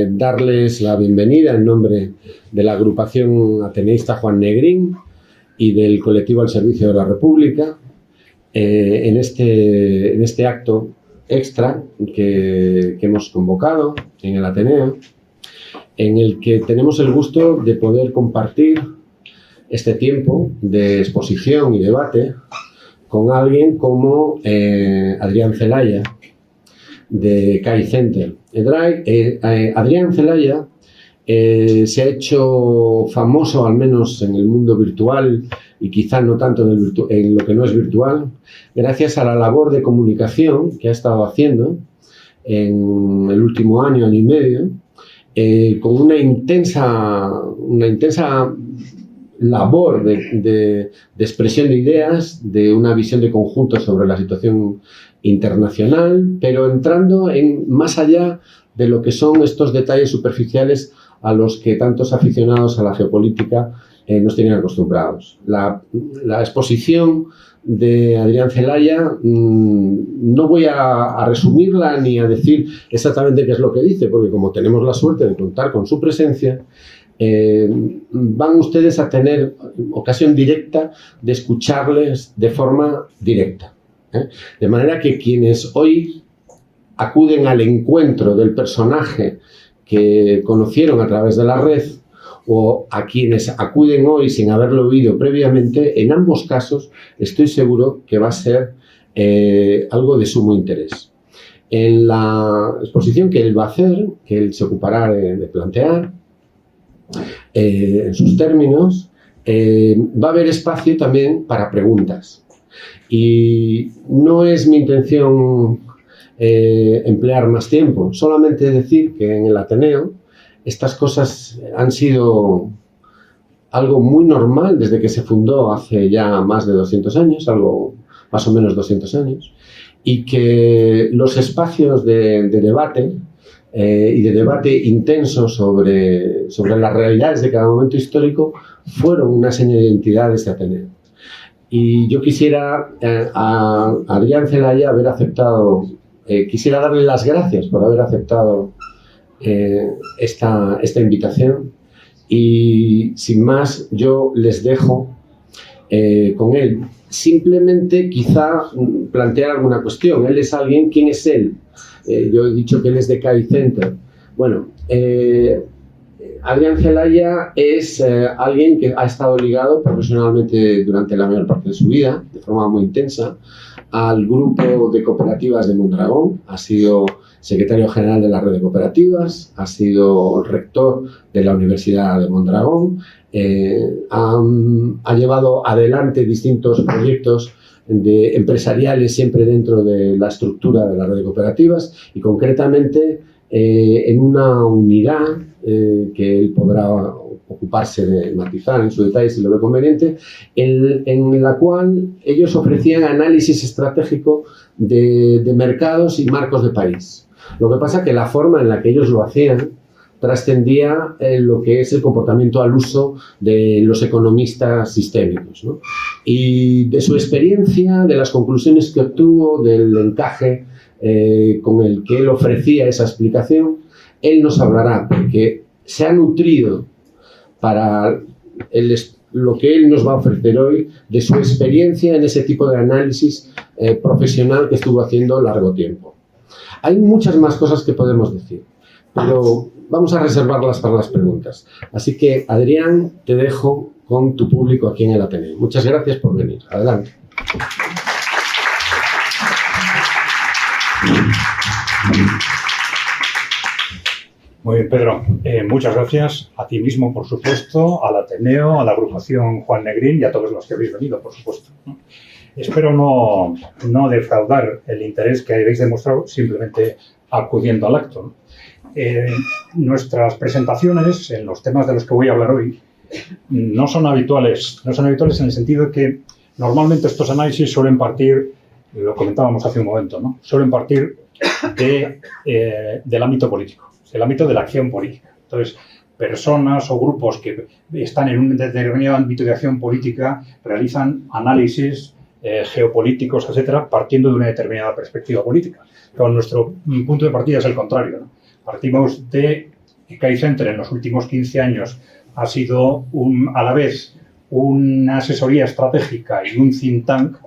Darles la bienvenida en nombre de la agrupación ateneísta Juan Negrín y del colectivo al servicio de la República en este acto extra que hemos convocado en el Ateneo, en el que tenemos el gusto de poder compartir este tiempo de exposición y debate con alguien como Adrián Celaya, de CAI Center. Adrián Celaya se ha hecho famoso, al menos en el mundo virtual y quizá no tanto en lo que no es virtual, gracias a la labor de comunicación que ha estado haciendo en el último año y medio, con una intensa labor de expresión de ideas, de una visión de conjunto sobre la situación internacional, pero entrando más allá de lo que son estos detalles superficiales a los que tantos aficionados a la geopolítica nos tienen acostumbrados. La exposición de Adrián Celaya no voy a resumirla ni a decir exactamente qué es lo que dice, porque como tenemos la suerte de contar con su presencia, van ustedes a tener ocasión directa de escucharles de forma directa. De manera que quienes hoy acuden al encuentro del personaje que conocieron a través de la red, o a quienes acuden hoy sin haberlo oído previamente, en ambos casos estoy seguro que va a ser algo de sumo interés. En la exposición que él va a hacer, que él se ocupará de plantear, en sus términos, va a haber espacio también para preguntas. Y no es mi intención emplear más tiempo, solamente decir que en el Ateneo estas cosas han sido algo muy normal desde que se fundó hace ya más de 200 años, algo más o menos 200 años, y que los espacios de debate y de debate intenso sobre las realidades de cada momento histórico fueron una seña de identidad de este Ateneo. Y yo quisiera a Adrián Celaya haber aceptado, quisiera darle las gracias por haber aceptado esta invitación, y sin más yo les dejo con él. Simplemente quizá plantear alguna cuestión. Él es alguien, ¿quién es él? Yo he dicho que él es de CAI Center. Bueno, Adrián Celaya es alguien que ha estado ligado profesionalmente durante la mayor parte de su vida, de forma muy intensa, al grupo de cooperativas de Mondragón. Ha sido secretario general de la red de cooperativas, ha sido rector de la Universidad de Mondragón, ha llevado adelante distintos proyectos empresariales siempre dentro de la estructura de la red de cooperativas, y concretamente en una unidad que él podrá ocuparse de matizar en su detalle si lo ve conveniente, en la cual ellos ofrecían análisis estratégico de mercados y marcos de país. Lo que pasa es que la forma en la que ellos lo hacían trascendía lo que es el comportamiento al uso de los economistas sistémicos, ¿no? Y de su experiencia, de las conclusiones que obtuvo, del encaje con el que él ofrecía esa explicación, él nos hablará, porque se ha nutrido para lo que él nos va a ofrecer hoy de su experiencia en ese tipo de análisis profesional que estuvo haciendo largo tiempo. Hay muchas más cosas que podemos decir, pero vamos a reservarlas para las preguntas. Así que, Adrián, te dejo con tu público aquí en el Ateneo. Muchas gracias por venir. Adelante. Muy bien, Pedro. Muchas gracias a ti mismo, por supuesto, al Ateneo, a la agrupación Juan Negrín y a todos los que habéis venido, por supuesto. Espero no defraudar el interés que habéis demostrado simplemente acudiendo al acto. Nuestras presentaciones en los temas de los que voy a hablar hoy no son habituales en el sentido de que normalmente estos análisis suelen partir, lo comentábamos hace un momento, ¿no? Suelen partir del ámbito político, del ámbito de la acción política. Entonces, personas o grupos que están en un determinado ámbito de acción política realizan análisis geopolíticos, etcétera, partiendo de una determinada perspectiva política. Pero nuestro punto de partida es el contrario, ¿no? Partimos de que Kay Center en los últimos 15 años ha sido a la vez una asesoría estratégica y un think tank,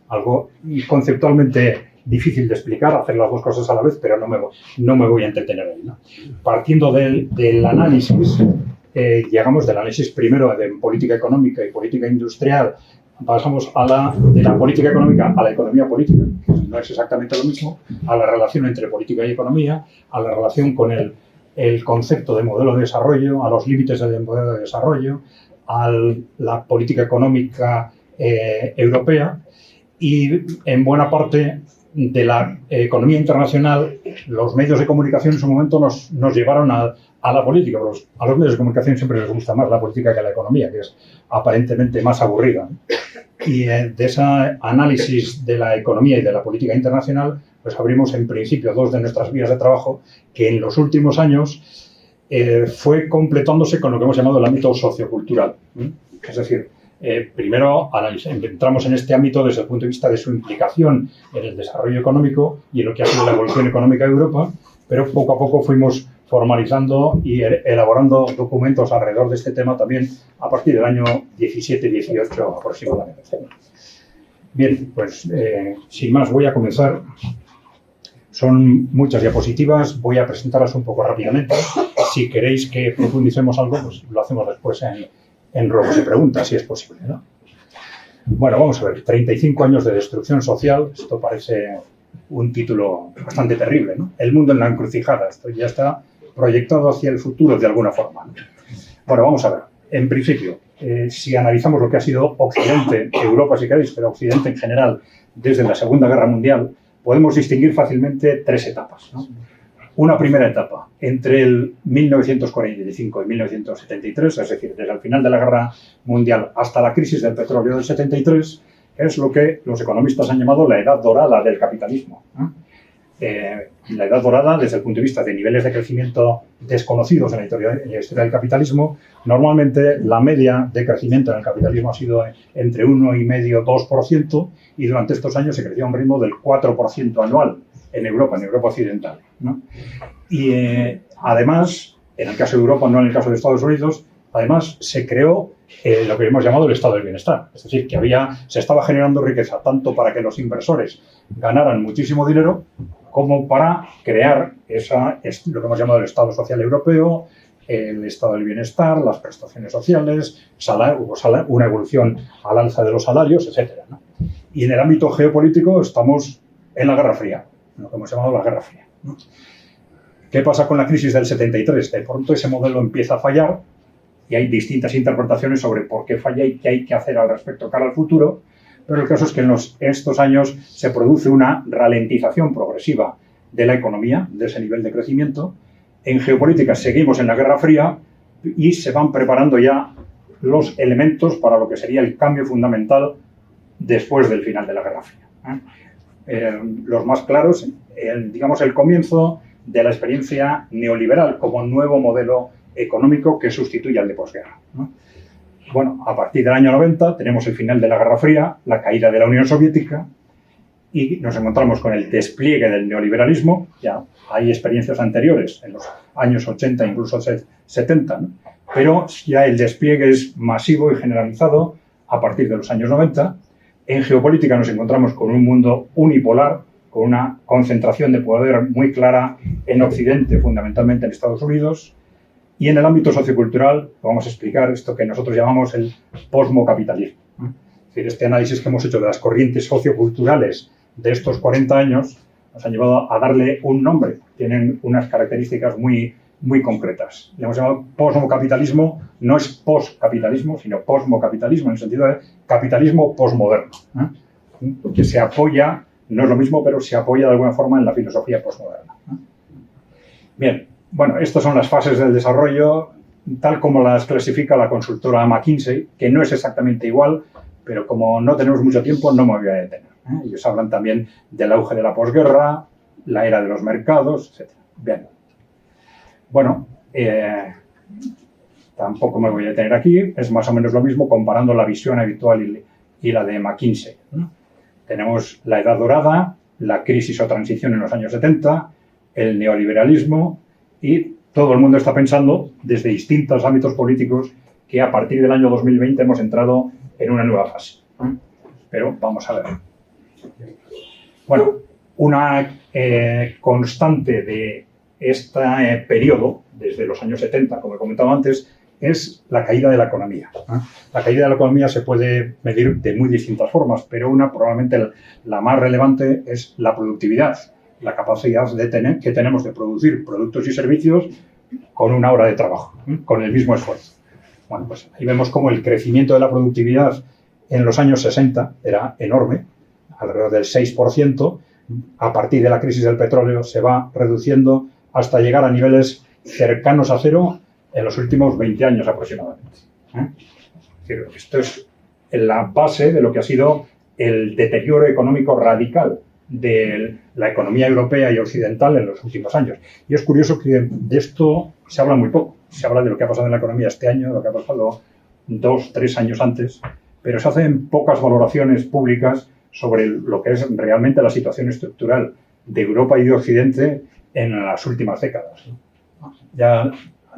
algo conceptualmente difícil de explicar, hacer las dos cosas a la vez, pero no me voy a entretener ahí, ¿no? Partiendo del análisis, llegamos del análisis primero de política económica y política industrial, pasamos de la política económica a la economía política, que no es exactamente lo mismo, a la relación entre política y economía, a la relación con el concepto de modelo de desarrollo, a los límites del modelo de desarrollo, a la política económica europea y en buena parte de la economía internacional, los medios de comunicación en su momento nos llevaron a la política. A los medios de comunicación siempre les gusta más la política que la economía, que es aparentemente más aburrida. Y de ese análisis de la economía y de la política internacional, pues abrimos en principio dos de nuestras vías de trabajo que en los últimos años fue completándose con lo que hemos llamado el ámbito sociocultural. Es decir, primero entramos en este ámbito desde el punto de vista de su implicación en el desarrollo económico y en lo que ha sido la evolución económica de Europa, pero poco a poco fuimos formalizando y elaborando documentos alrededor de este tema también a partir del año 17-18 aproximadamente. Bien, pues sin más voy a comenzar. Son muchas diapositivas, voy a presentarlas un poco rápidamente. Si queréis que profundicemos algo, pues lo hacemos después en ruegos y preguntas, si es posible, ¿no? Bueno, vamos a ver, 35 años de destrucción social, esto parece un título bastante terrible, ¿no? El mundo en la encrucijada, esto ya está proyectado hacia el futuro de alguna forma, ¿no? Bueno, vamos a ver, en principio, si analizamos lo que ha sido Occidente, Europa si queréis, pero Occidente en general, desde la Segunda Guerra Mundial, podemos distinguir fácilmente tres etapas, ¿no? Una primera etapa, entre el 1945 y 1973, es decir, desde el final de la Guerra Mundial hasta la crisis del petróleo del 73, es lo que los economistas han llamado la edad dorada del capitalismo. La edad dorada, desde el punto de vista de niveles de crecimiento desconocidos en la historia del capitalismo, normalmente la media de crecimiento en el capitalismo ha sido entre 1,5–2%, y durante estos años se creció a un ritmo del 4% anual en Europa occidental, ¿no? Y además, en el caso de Europa, no en el caso de Estados Unidos, además se creó lo que hemos llamado el estado del bienestar. Es decir, que se estaba generando riqueza tanto para que los inversores ganaran muchísimo dinero como para crear lo que hemos llamado el estado social europeo, el estado del bienestar, las prestaciones sociales, una evolución al alza de los salarios, etc., ¿no? Y en el ámbito geopolítico estamos en la Guerra Fría, lo que hemos llamado la Guerra Fría, ¿no? ¿Qué pasa con la crisis del 73? De pronto ese modelo empieza a fallar y hay distintas interpretaciones sobre por qué falla y qué hay que hacer al respecto cara al futuro, pero el caso es que en estos años se produce una ralentización progresiva de la economía, de ese nivel de crecimiento. En geopolítica seguimos en la Guerra Fría y se van preparando ya los elementos para lo que sería el cambio fundamental después del final de la Guerra Fría. Los más claros, digamos, el comienzo de la experiencia neoliberal como nuevo modelo económico que sustituye al de posguerra, ¿no? Bueno, a partir del año 90 tenemos el final de la Guerra Fría, la caída de la Unión Soviética y nos encontramos con el despliegue del neoliberalismo. Ya hay experiencias anteriores, en los años 80, incluso 70, ¿no? Pero ya el despliegue es masivo y generalizado a partir de los años 90. En geopolítica nos encontramos con un mundo unipolar, con una concentración de poder muy clara en Occidente, fundamentalmente en Estados Unidos. Y en el ámbito sociocultural vamos a explicar esto que nosotros llamamos el posmocapitalismo. Es decir, este análisis que hemos hecho de las corrientes socioculturales de estos 40 años nos han llevado a darle un nombre. Tienen unas características muy, muy concretas. Le hemos llamado posmocapitalismo, no es postcapitalismo, sino posmocapitalismo, en el sentido de capitalismo posmoderno, que se apoya, no es lo mismo, pero se apoya de alguna forma en la filosofía posmoderna. Bien. Bueno, estas son las fases del desarrollo, tal como las clasifica la consultora McKinsey, que no es exactamente igual, pero como no tenemos mucho tiempo, no me voy a detener. Ellos hablan también del auge de la posguerra, la era de los mercados, etc. Bien. Bueno, tampoco me voy a detener aquí, es más o menos lo mismo comparando la visión habitual y la de McKinsey, ¿no? Tenemos la Edad Dorada, la crisis o transición en los años 70, el neoliberalismo Y todo el mundo está pensando, desde distintos ámbitos políticos, que a partir del año 2020 hemos entrado en una nueva fase. Pero vamos a ver. Bueno, una constante de este periodo, desde los años 70, como he comentado antes, es la caída de la economía. La caída de la economía se puede medir de muy distintas formas, pero una, probablemente la más relevante, es la productividad, la capacidad que tenemos de producir productos y servicios con una hora de trabajo, con el mismo esfuerzo. Bueno, pues ahí vemos cómo el crecimiento de la productividad en los años 60 era enorme, alrededor del 6%. A partir de la crisis del petróleo se va reduciendo hasta llegar a niveles cercanos a cero en los últimos 20 años aproximadamente. Es decir, esto es la base de lo que ha sido el deterioro económico radical de la economía europea y occidental en los últimos años. Y es curioso que de esto se habla muy poco. Se habla de lo que ha pasado en la economía este año, de lo que ha pasado 2 o 3 años antes, pero se hacen pocas valoraciones públicas sobre lo que es realmente la situación estructural de Europa y de Occidente en las últimas décadas. Ya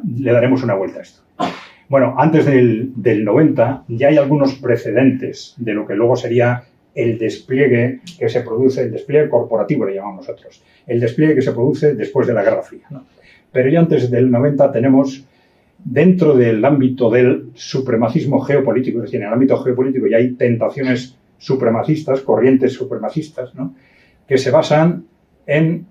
le daremos una vuelta a esto. Bueno, antes del 90 ya hay algunos precedentes de lo que luego sería el despliegue que se produce, el despliegue corporativo le llamamos nosotros, el despliegue que se produce después de la Guerra Fría, ¿no? Pero ya antes del 90 tenemos, dentro del ámbito del supremacismo geopolítico, es decir, en el ámbito geopolítico ya hay tentaciones supremacistas, corrientes supremacistas, ¿no? Que se basan en,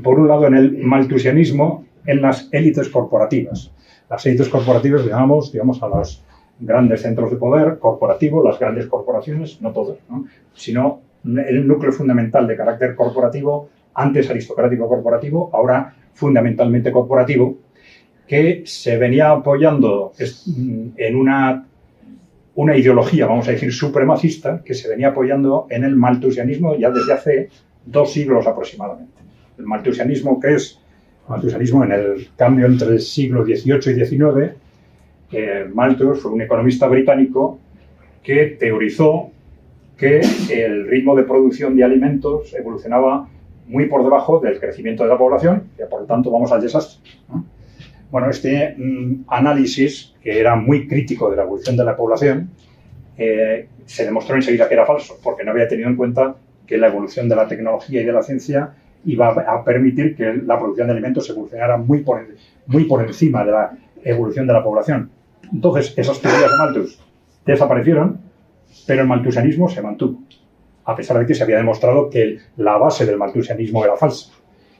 por un lado, en el malthusianismo, en las élites corporativas. Las élites corporativas llamamos a los grandes centros de poder corporativo, las grandes corporaciones, no todas, ¿no? Sino el núcleo fundamental de carácter corporativo, antes aristocrático corporativo, ahora fundamentalmente corporativo, que se venía apoyando en una ideología, vamos a decir, supremacista, que se venía apoyando en el malthusianismo ya desde hace 2 siglos aproximadamente. El malthusianismo, que es malthusianismo en el cambio entre el siglo XVIII y XIX, Malthus fue un economista británico que teorizó que el ritmo de producción de alimentos evolucionaba muy por debajo del crecimiento de la población y por lo tanto vamos al desastre, ¿no? Bueno, este análisis, que era muy crítico de la evolución de la población, se demostró enseguida que era falso, porque no había tenido en cuenta que la evolución de la tecnología y de la ciencia iba a permitir que la producción de alimentos evolucionara muy por encima de la evolución de la población. Entonces, esas teorías de Malthus desaparecieron, pero el malthusianismo se mantuvo, a pesar de que se había demostrado que la base del malthusianismo era falsa.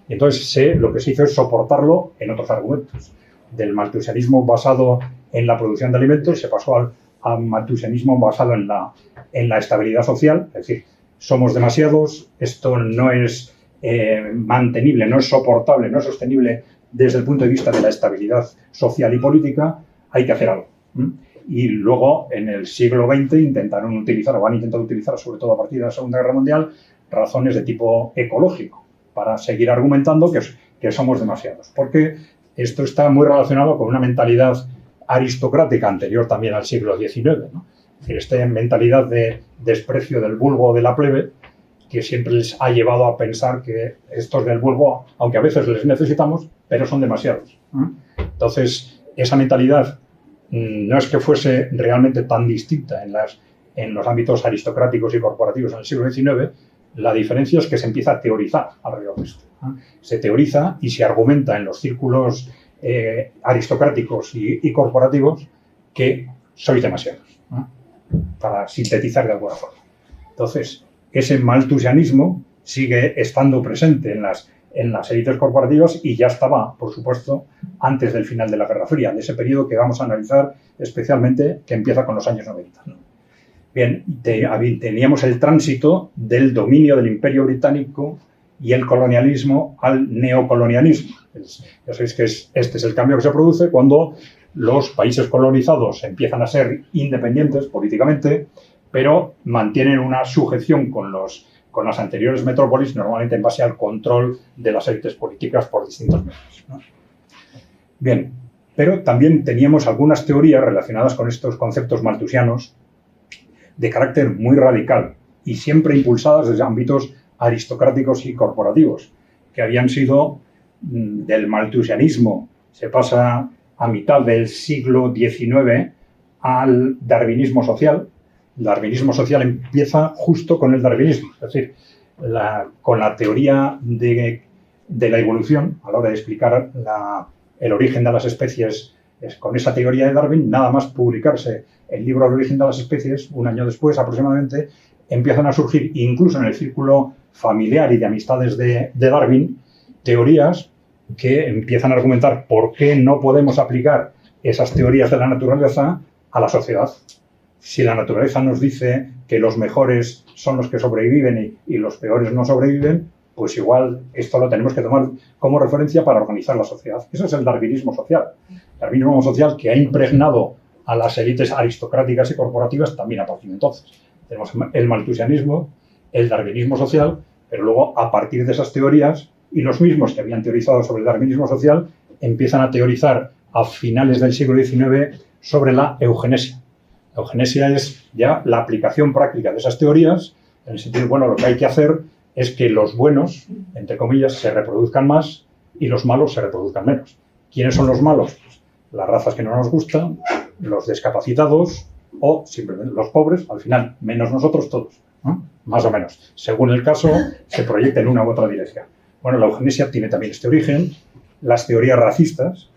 Y entonces lo que se hizo es soportarlo en otros argumentos. Del malthusianismo basado en la producción de alimentos se pasó al malthusianismo basado en la estabilidad social, es decir, somos demasiados, esto no es mantenible, no es soportable, no es sostenible desde el punto de vista de la estabilidad social y política, hay que hacer algo. Y luego, en el siglo XX, intentaron utilizar, o han intentado utilizar, sobre todo a partir de la Segunda Guerra Mundial, razones de tipo ecológico, para seguir argumentando que somos demasiados. Porque esto está muy relacionado con una mentalidad aristocrática anterior también al siglo XIX, ¿no? Es decir, esta mentalidad de desprecio del vulgo de la plebe, que siempre les ha llevado a pensar que estos del vulgo, aunque a veces les necesitamos, pero son demasiados. Entonces, esa mentalidad no es que fuese realmente tan distinta en los ámbitos aristocráticos y corporativos en el siglo XIX, la diferencia es que se empieza a teorizar alrededor de esto. Se teoriza y se argumenta en los círculos aristocráticos y corporativos que sois demasiados, para sintetizar de alguna forma. Entonces, ese malthusianismo sigue estando presente en las élites corporativas y ya estaba, por supuesto, antes del final de la Guerra Fría, de ese periodo que vamos a analizar especialmente, que empieza con los años 90. Bien, teníamos el tránsito del dominio del Imperio Británico y el colonialismo al neocolonialismo. Ya sabéis que este es el cambio que se produce cuando los países colonizados empiezan a ser independientes políticamente, pero mantienen una sujeción con las anteriores metrópolis, normalmente en base al control de las élites políticas por distintos medios, ¿no? Bien, pero también teníamos algunas teorías relacionadas con estos conceptos malthusianos de carácter muy radical y siempre impulsadas desde ámbitos aristocráticos y corporativos, que habían sido del malthusianismo se pasa a mitad del siglo XIX al darwinismo social. El darwinismo social empieza justo con el darwinismo, es decir, con la teoría de la evolución, a la hora de explicar el origen de las especies. Con esa teoría de Darwin, nada más publicarse el libro El origen de las especies, un año después aproximadamente, empiezan a surgir, incluso en el círculo familiar y de amistades de Darwin, teorías que empiezan a argumentar por qué no podemos aplicar esas teorías de la naturaleza a la sociedad. Si la naturaleza nos dice que los mejores son los que sobreviven y los peores no sobreviven, pues igual esto lo tenemos que tomar como referencia para organizar la sociedad. Eso es el darwinismo social. El darwinismo social que ha impregnado a las élites aristocráticas y corporativas también a partir de entonces. Tenemos el malthusianismo, el darwinismo social, pero luego a partir de esas teorías, y los mismos que habían teorizado sobre el darwinismo social, empiezan a teorizar a finales del siglo XIX sobre la eugenesia. La eugenesia es ya la aplicación práctica de esas teorías, en el sentido, bueno, lo que hay que hacer es que los buenos, entre comillas, se reproduzcan más y los malos se reproduzcan menos. ¿Quiénes son los malos? Pues las razas que no nos gustan, los discapacitados o simplemente los pobres, al final, menos nosotros todos, ¿no? Más o menos. Según el caso, se proyecta en una u otra dirección. Bueno, la eugenesia tiene también este origen. Las teorías racistas,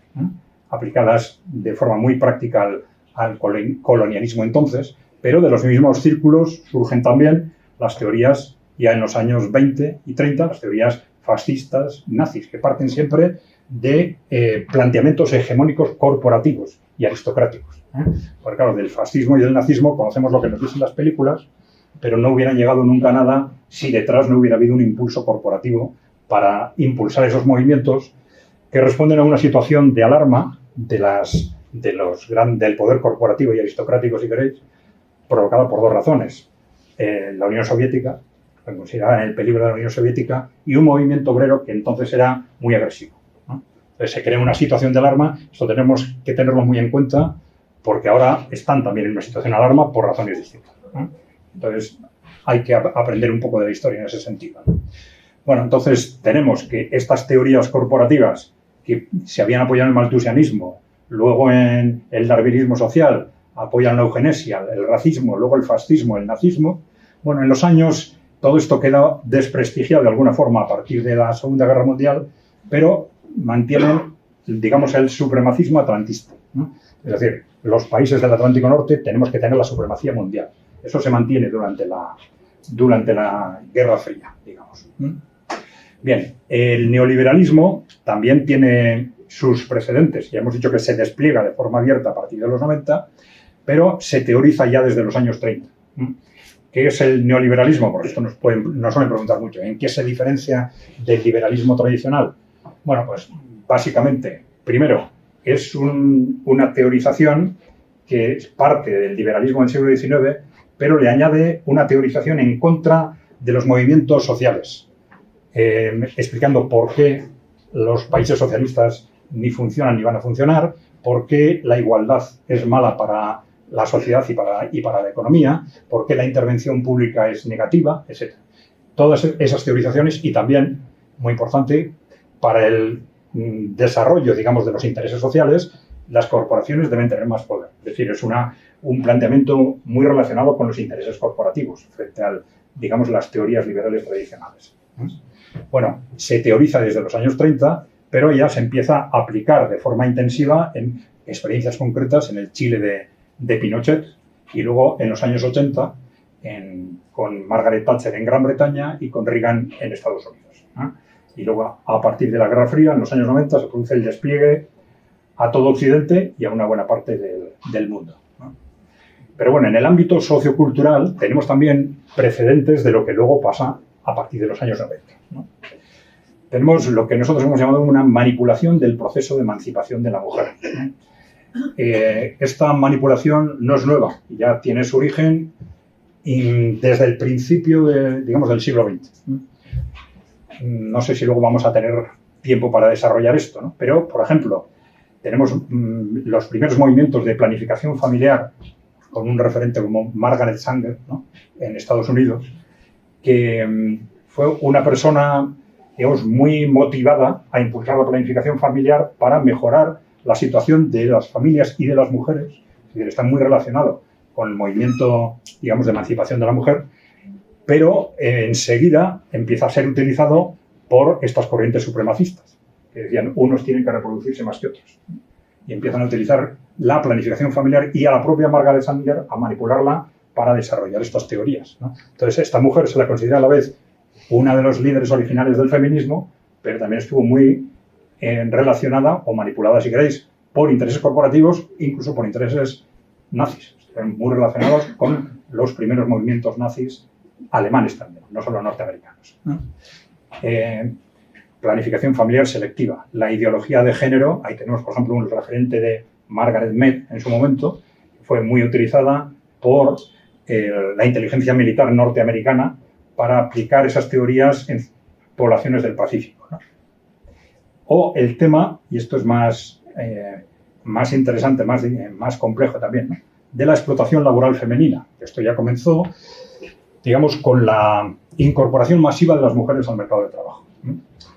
aplicadas de forma muy práctica al colonialismo entonces, pero de los mismos círculos surgen también las teorías ya en los años 20 y 30, las teorías fascistas, nazis, que parten siempre de planteamientos hegemónicos corporativos y aristocráticos. Porque claro, del fascismo y del nazismo conocemos lo que nos dicen las películas, pero no hubieran llegado nunca a nada si detrás no hubiera habido un impulso corporativo para impulsar esos movimientos que responden a una situación de alarma del poder corporativo y aristocrático, si queréis, provocada por dos razones. La Unión Soviética, consideraban el peligro de la Unión Soviética, y un movimiento obrero que entonces era muy agresivo, ¿no? Entonces se crea una situación de alarma. Esto tenemos que tenerlo muy en cuenta porque ahora están también en una situación de alarma por razones distintas, ¿no? Entonces hay que aprender un poco de la historia en ese sentido, ¿no? Bueno, entonces tenemos que estas teorías corporativas que se habían apoyado en el malthusianismo, luego en el darwinismo social, apoyan la eugenesia, el racismo, luego el fascismo, el nazismo. Bueno, en los años todo esto queda desprestigiado de alguna forma a partir de la Segunda Guerra Mundial, pero mantienen, digamos, el supremacismo atlantista, ¿no? Es decir, los países del Atlántico Norte tenemos que tener la supremacía mundial. Eso se mantiene durante la Guerra Fría, digamos. Bien, el neoliberalismo también tiene sus precedentes. Ya hemos dicho que se despliega de forma abierta a partir de los 90, pero se teoriza ya desde los años 30. ¿Qué es el neoliberalismo? Porque esto nos suelen preguntar mucho. ¿En qué se diferencia del liberalismo tradicional? Bueno, pues básicamente, primero, es una teorización que es parte del liberalismo del siglo XIX, pero le añade una teorización en contra de los movimientos sociales, explicando por qué los países socialistas ni funcionan ni van a funcionar, por qué la igualdad es mala para la sociedad y para la economía, por qué la intervención pública es negativa, etc. Todas esas teorizaciones, y también, muy importante, para el desarrollo, digamos, de los intereses sociales, las corporaciones deben tener más poder. Es decir, es un planteamiento muy relacionado con los intereses corporativos frente a, digamos, las teorías liberales tradicionales. Bueno, se teoriza desde los años 30, pero ya se empieza a aplicar de forma intensiva en experiencias concretas en el Chile de Pinochet, y luego en los años 80 con Margaret Thatcher en Gran Bretaña y con Reagan en Estados Unidos. Y luego, a partir de la Guerra Fría, en los años 90, se produce el despliegue a todo Occidente y a una buena parte del mundo. Pero bueno, en el ámbito sociocultural tenemos también precedentes de lo que luego pasa a partir de los años 90. Tenemos lo que nosotros hemos llamado una manipulación del proceso de emancipación de la mujer. Esta manipulación no es nueva, ya tiene su origen desde el principio del siglo XX. No sé si luego vamos a tener tiempo para desarrollar esto, ¿no? Pero, por ejemplo, tenemos los primeros movimientos de planificación familiar con un referente como Margaret Sanger, ¿no?, en Estados Unidos, que fue una persona digamos, muy motivada a impulsar la planificación familiar para mejorar la situación de las familias y de las mujeres. Es decir, está muy relacionado con el movimiento, digamos, de emancipación de la mujer, pero enseguida empieza a ser utilizado por estas corrientes supremacistas, que decían unos tienen que reproducirse más que otros. Y empiezan a utilizar la planificación familiar y a la propia Margaret Sanger a manipularla para desarrollar estas teorías, ¿no? Entonces, esta mujer se la considera a la vez una de los líderes originales del feminismo, pero también estuvo muy relacionada o manipulada, si queréis, por intereses corporativos, incluso por intereses nazis. Están muy relacionados con los primeros movimientos nazis alemanes también, no solo norteamericanos, ¿no? Planificación familiar selectiva. La ideología de género, ahí tenemos, por ejemplo, un referente de Margaret Mead en su momento, fue muy utilizada por la inteligencia militar norteamericana para aplicar esas teorías en poblaciones del Pacífico, ¿no? O el tema, y esto es más interesante, más complejo también, ¿no?, de la explotación laboral femenina. Esto ya comenzó, digamos, con la incorporación masiva de las mujeres al mercado de trabajo, ¿no?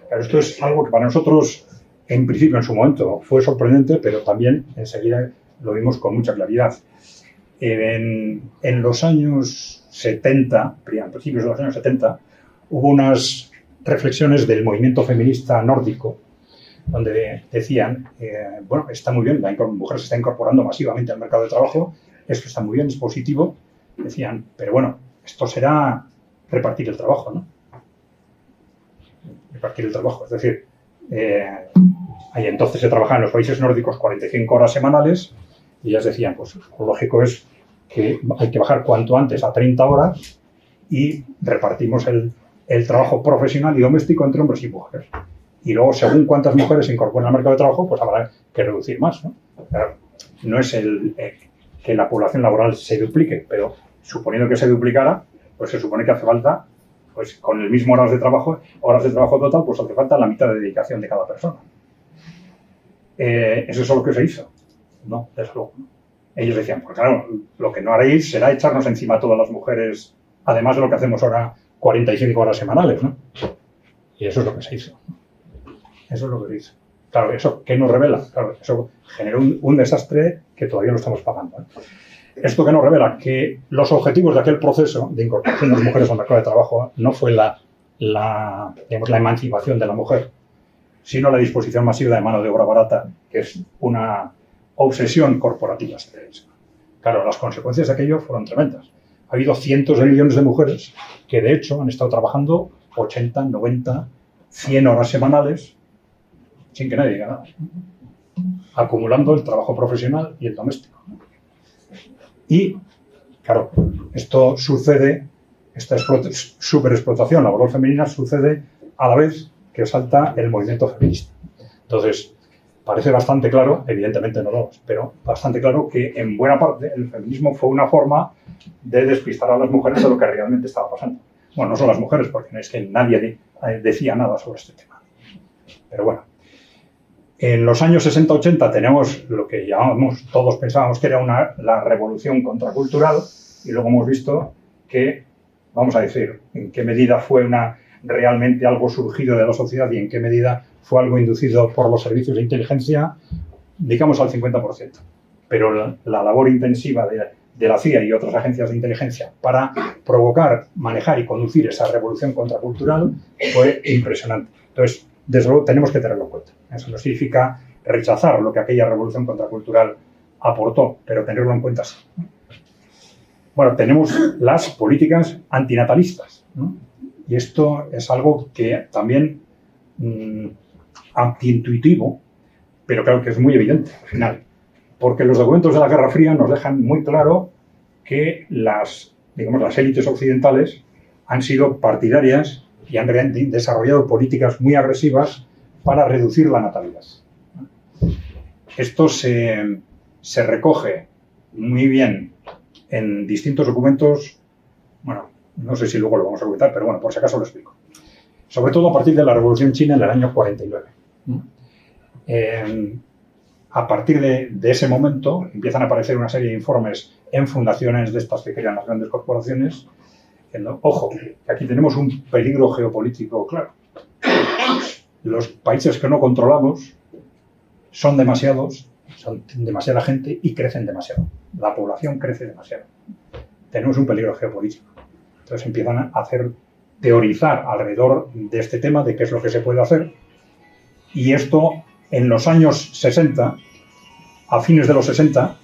Pero esto es algo que para nosotros, en principio, en su momento, fue sorprendente, pero también enseguida lo vimos con mucha claridad. En los años 70, a principios de los años 70, hubo unas reflexiones del movimiento feminista nórdico, donde decían, bueno, está muy bien, la mujer se está incorporando masivamente al mercado de trabajo, esto está muy bien, es positivo, decían, pero bueno, esto será repartir el trabajo, ¿no? Repartir el trabajo, es decir, ahí entonces se trabajaba en los países nórdicos 45 horas semanales y ellas decían, pues lo lógico es que hay que bajar cuanto antes a 30 horas y repartimos el trabajo profesional y doméstico entre hombres y mujeres. Y luego, según cuántas mujeres se incorporan al mercado de trabajo, pues habrá que reducir más, ¿no? No es que la población laboral se duplique, pero suponiendo que se duplicara, pues se supone que hace falta, pues con el mismo horas de trabajo total, pues hace falta la mitad de dedicación de cada persona. ¿Eso es lo que se hizo? No, desde luego. Ellos decían, pues claro, lo que no haréis será echarnos encima a todas las mujeres, además de lo que hacemos ahora, 45 horas semanales, ¿no? Y eso es lo que se hizo. Eso es lo que se hizo. Claro, ¿eso qué nos revela? Claro, eso generó un desastre que todavía lo estamos pagando, ¿eh? Esto que nos revela que los objetivos de aquel proceso de incorporación de las mujeres al mercado de trabajo no fue la emancipación de la mujer, sino la disposición masiva de mano de obra barata, que es una obsesión corporativa. Claro, las consecuencias de aquello fueron tremendas. Ha habido cientos de millones de mujeres que, de hecho, han estado trabajando 80, 90, 100 horas semanales sin que nadie diga nada, acumulando el trabajo profesional y el doméstico. Y, claro, esto sucede, esta superexplotación laboral femenina sucede a la vez que salta el movimiento feminista. Entonces, parece bastante claro, evidentemente no lo es, pero bastante claro que en buena parte el feminismo fue una forma de despistar a las mujeres de lo que realmente estaba pasando. Bueno, no son las mujeres, porque es que nadie decía nada sobre este tema. Pero bueno, en los años 60-80 tenemos lo que todos pensábamos que era la revolución contracultural, y luego hemos visto que, vamos a decir, en qué medida fue realmente algo surgido de la sociedad y en qué medida fue algo inducido por los servicios de inteligencia, digamos al 50%. Pero la labor intensiva de la CIA y otras agencias de inteligencia para provocar, manejar y conducir esa revolución contracultural fue impresionante. Entonces, desde luego, tenemos que tenerlo en cuenta. Eso no significa rechazar lo que aquella revolución contracultural aportó, pero tenerlo en cuenta sí. Bueno, tenemos las políticas antinatalistas, ¿no? Y esto es algo que también antiintuitivo, pero claro que es muy evidente al final, porque los documentos de la Guerra Fría nos dejan muy claro que las élites occidentales han sido partidarias y han desarrollado políticas muy agresivas para reducir la natalidad. Esto se recoge muy bien en distintos documentos, bueno, no sé si luego lo vamos a comentar, pero bueno, por si acaso lo explico. Sobre todo a partir de la Revolución China en el año 49. A partir de ese momento empiezan a aparecer una serie de informes en fundaciones de estas que crean las grandes corporaciones. Ojo, que aquí tenemos un peligro geopolítico claro. Los países que no controlamos son demasiados, son demasiada gente y crecen demasiado. La población crece demasiado. Tenemos un peligro geopolítico. Entonces empiezan a teorizar alrededor de este tema, de qué es lo que se puede hacer. Y esto, en los años 60, a fines de los 60,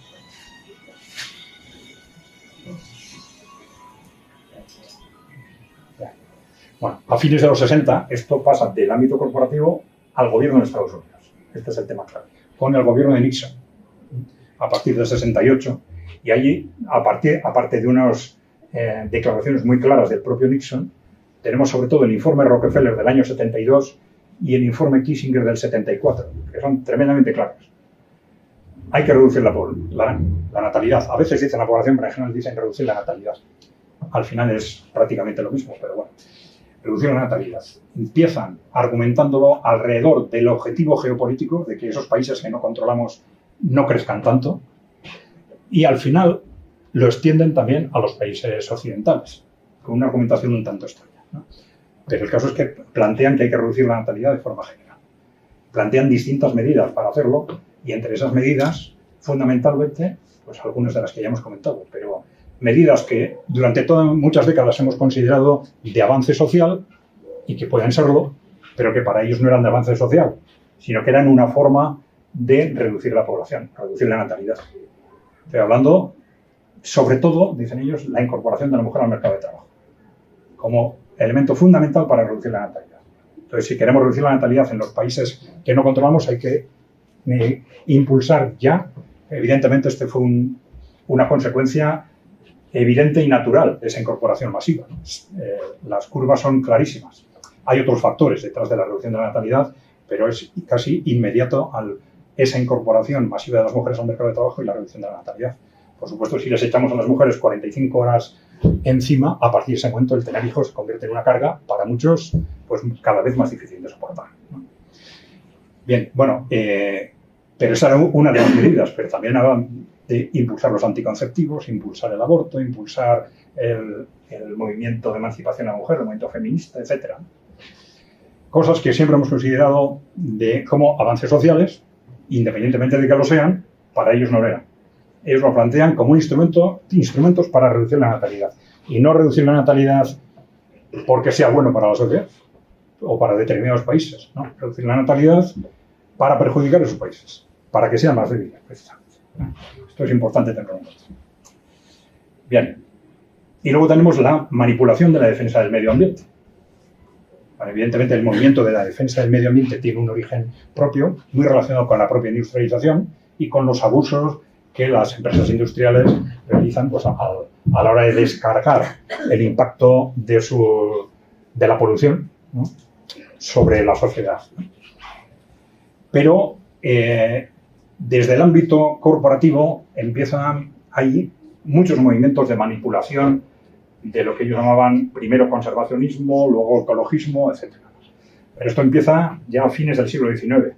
a fines de los 60, esto pasa del ámbito corporativo al gobierno de Estados Unidos. Este es el tema clave. Con el gobierno de Nixon, a partir del 68, y allí, aparte de unas declaraciones muy claras del propio Nixon, tenemos sobre todo el informe Rockefeller del año 72 y el informe Kissinger del 74, que son tremendamente claros. Hay que reducir la natalidad. A veces dicen la población, pero en general dicen reducir la natalidad. Al final es prácticamente lo mismo, pero bueno. Reducir la natalidad. Empiezan argumentándolo alrededor del objetivo geopolítico de que esos países que no controlamos no crezcan tanto, y al final lo extienden también a los países occidentales, con una argumentación un tanto extraña, ¿no? Pero el caso es que plantean que hay que reducir la natalidad de forma general. Plantean distintas medidas para hacerlo, y entre esas medidas, fundamentalmente, pues algunas de las que ya hemos comentado, pero medidas que durante muchas décadas hemos considerado de avance social y que pueden serlo, pero que para ellos no eran de avance social, sino que eran una forma de reducir la población, reducir la natalidad. Estoy hablando, sobre todo, dicen ellos, la incorporación de la mujer al mercado de trabajo, como elemento fundamental para reducir la natalidad. Entonces, si queremos reducir la natalidad en los países que no controlamos, hay que impulsar ya. Evidentemente, este fue una consecuencia evidente y natural de esa incorporación masiva. Las curvas son clarísimas. Hay otros factores detrás de la reducción de la natalidad, pero es casi inmediato esa incorporación masiva de las mujeres al mercado de trabajo y la reducción de la natalidad. Por supuesto, si les echamos a las mujeres 45 horas encima, a partir de ese momento el tener hijos se convierte en una carga para muchos pues cada vez más difícil de soportar, ¿no? Bien, bueno, pero esa era una de las medidas, pero también hablan de impulsar los anticonceptivos, impulsar el aborto, impulsar el movimiento de emancipación de la mujer, el movimiento feminista, etc. Cosas que siempre hemos considerado como avances sociales, independientemente de que lo sean, para ellos no lo eran. Ellos lo plantean como instrumentos para reducir la natalidad. Y no reducir la natalidad porque sea bueno para la sociedad o para determinados países. No, reducir la natalidad para perjudicar a esos países, para que sean más débiles, precisamente. Esto es importante tenerlo en cuenta. Bien. Y luego tenemos la manipulación de la defensa del medio ambiente. Bueno, evidentemente, el movimiento de la defensa del medio ambiente tiene un origen propio, muy relacionado con la propia industrialización y con los abusos que las empresas industriales realizan pues, a la hora de descargar el impacto de la polución, ¿no?, sobre la sociedad. Pero desde el ámbito corporativo empiezan ahí muchos movimientos de manipulación de lo que ellos llamaban primero conservacionismo, luego ecologismo, etc. Pero esto empieza ya a fines del siglo XIX.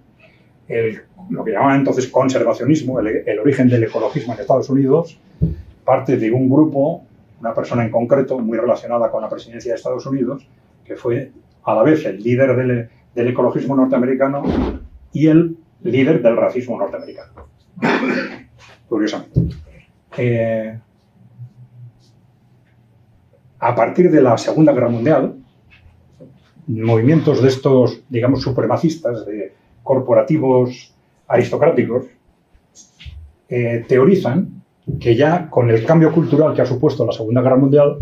Lo que llamaban entonces conservacionismo, el origen del ecologismo en Estados Unidos, parte de un grupo, una persona en concreto muy relacionada con la presidencia de Estados Unidos, que fue a la vez el líder del ecologismo norteamericano y el líder del racismo norteamericano. Curiosamente. A partir de la Segunda Guerra Mundial, movimientos de estos, digamos, supremacistas, corporativos aristocráticos, teorizan que ya con el cambio cultural que ha supuesto la Segunda Guerra Mundial,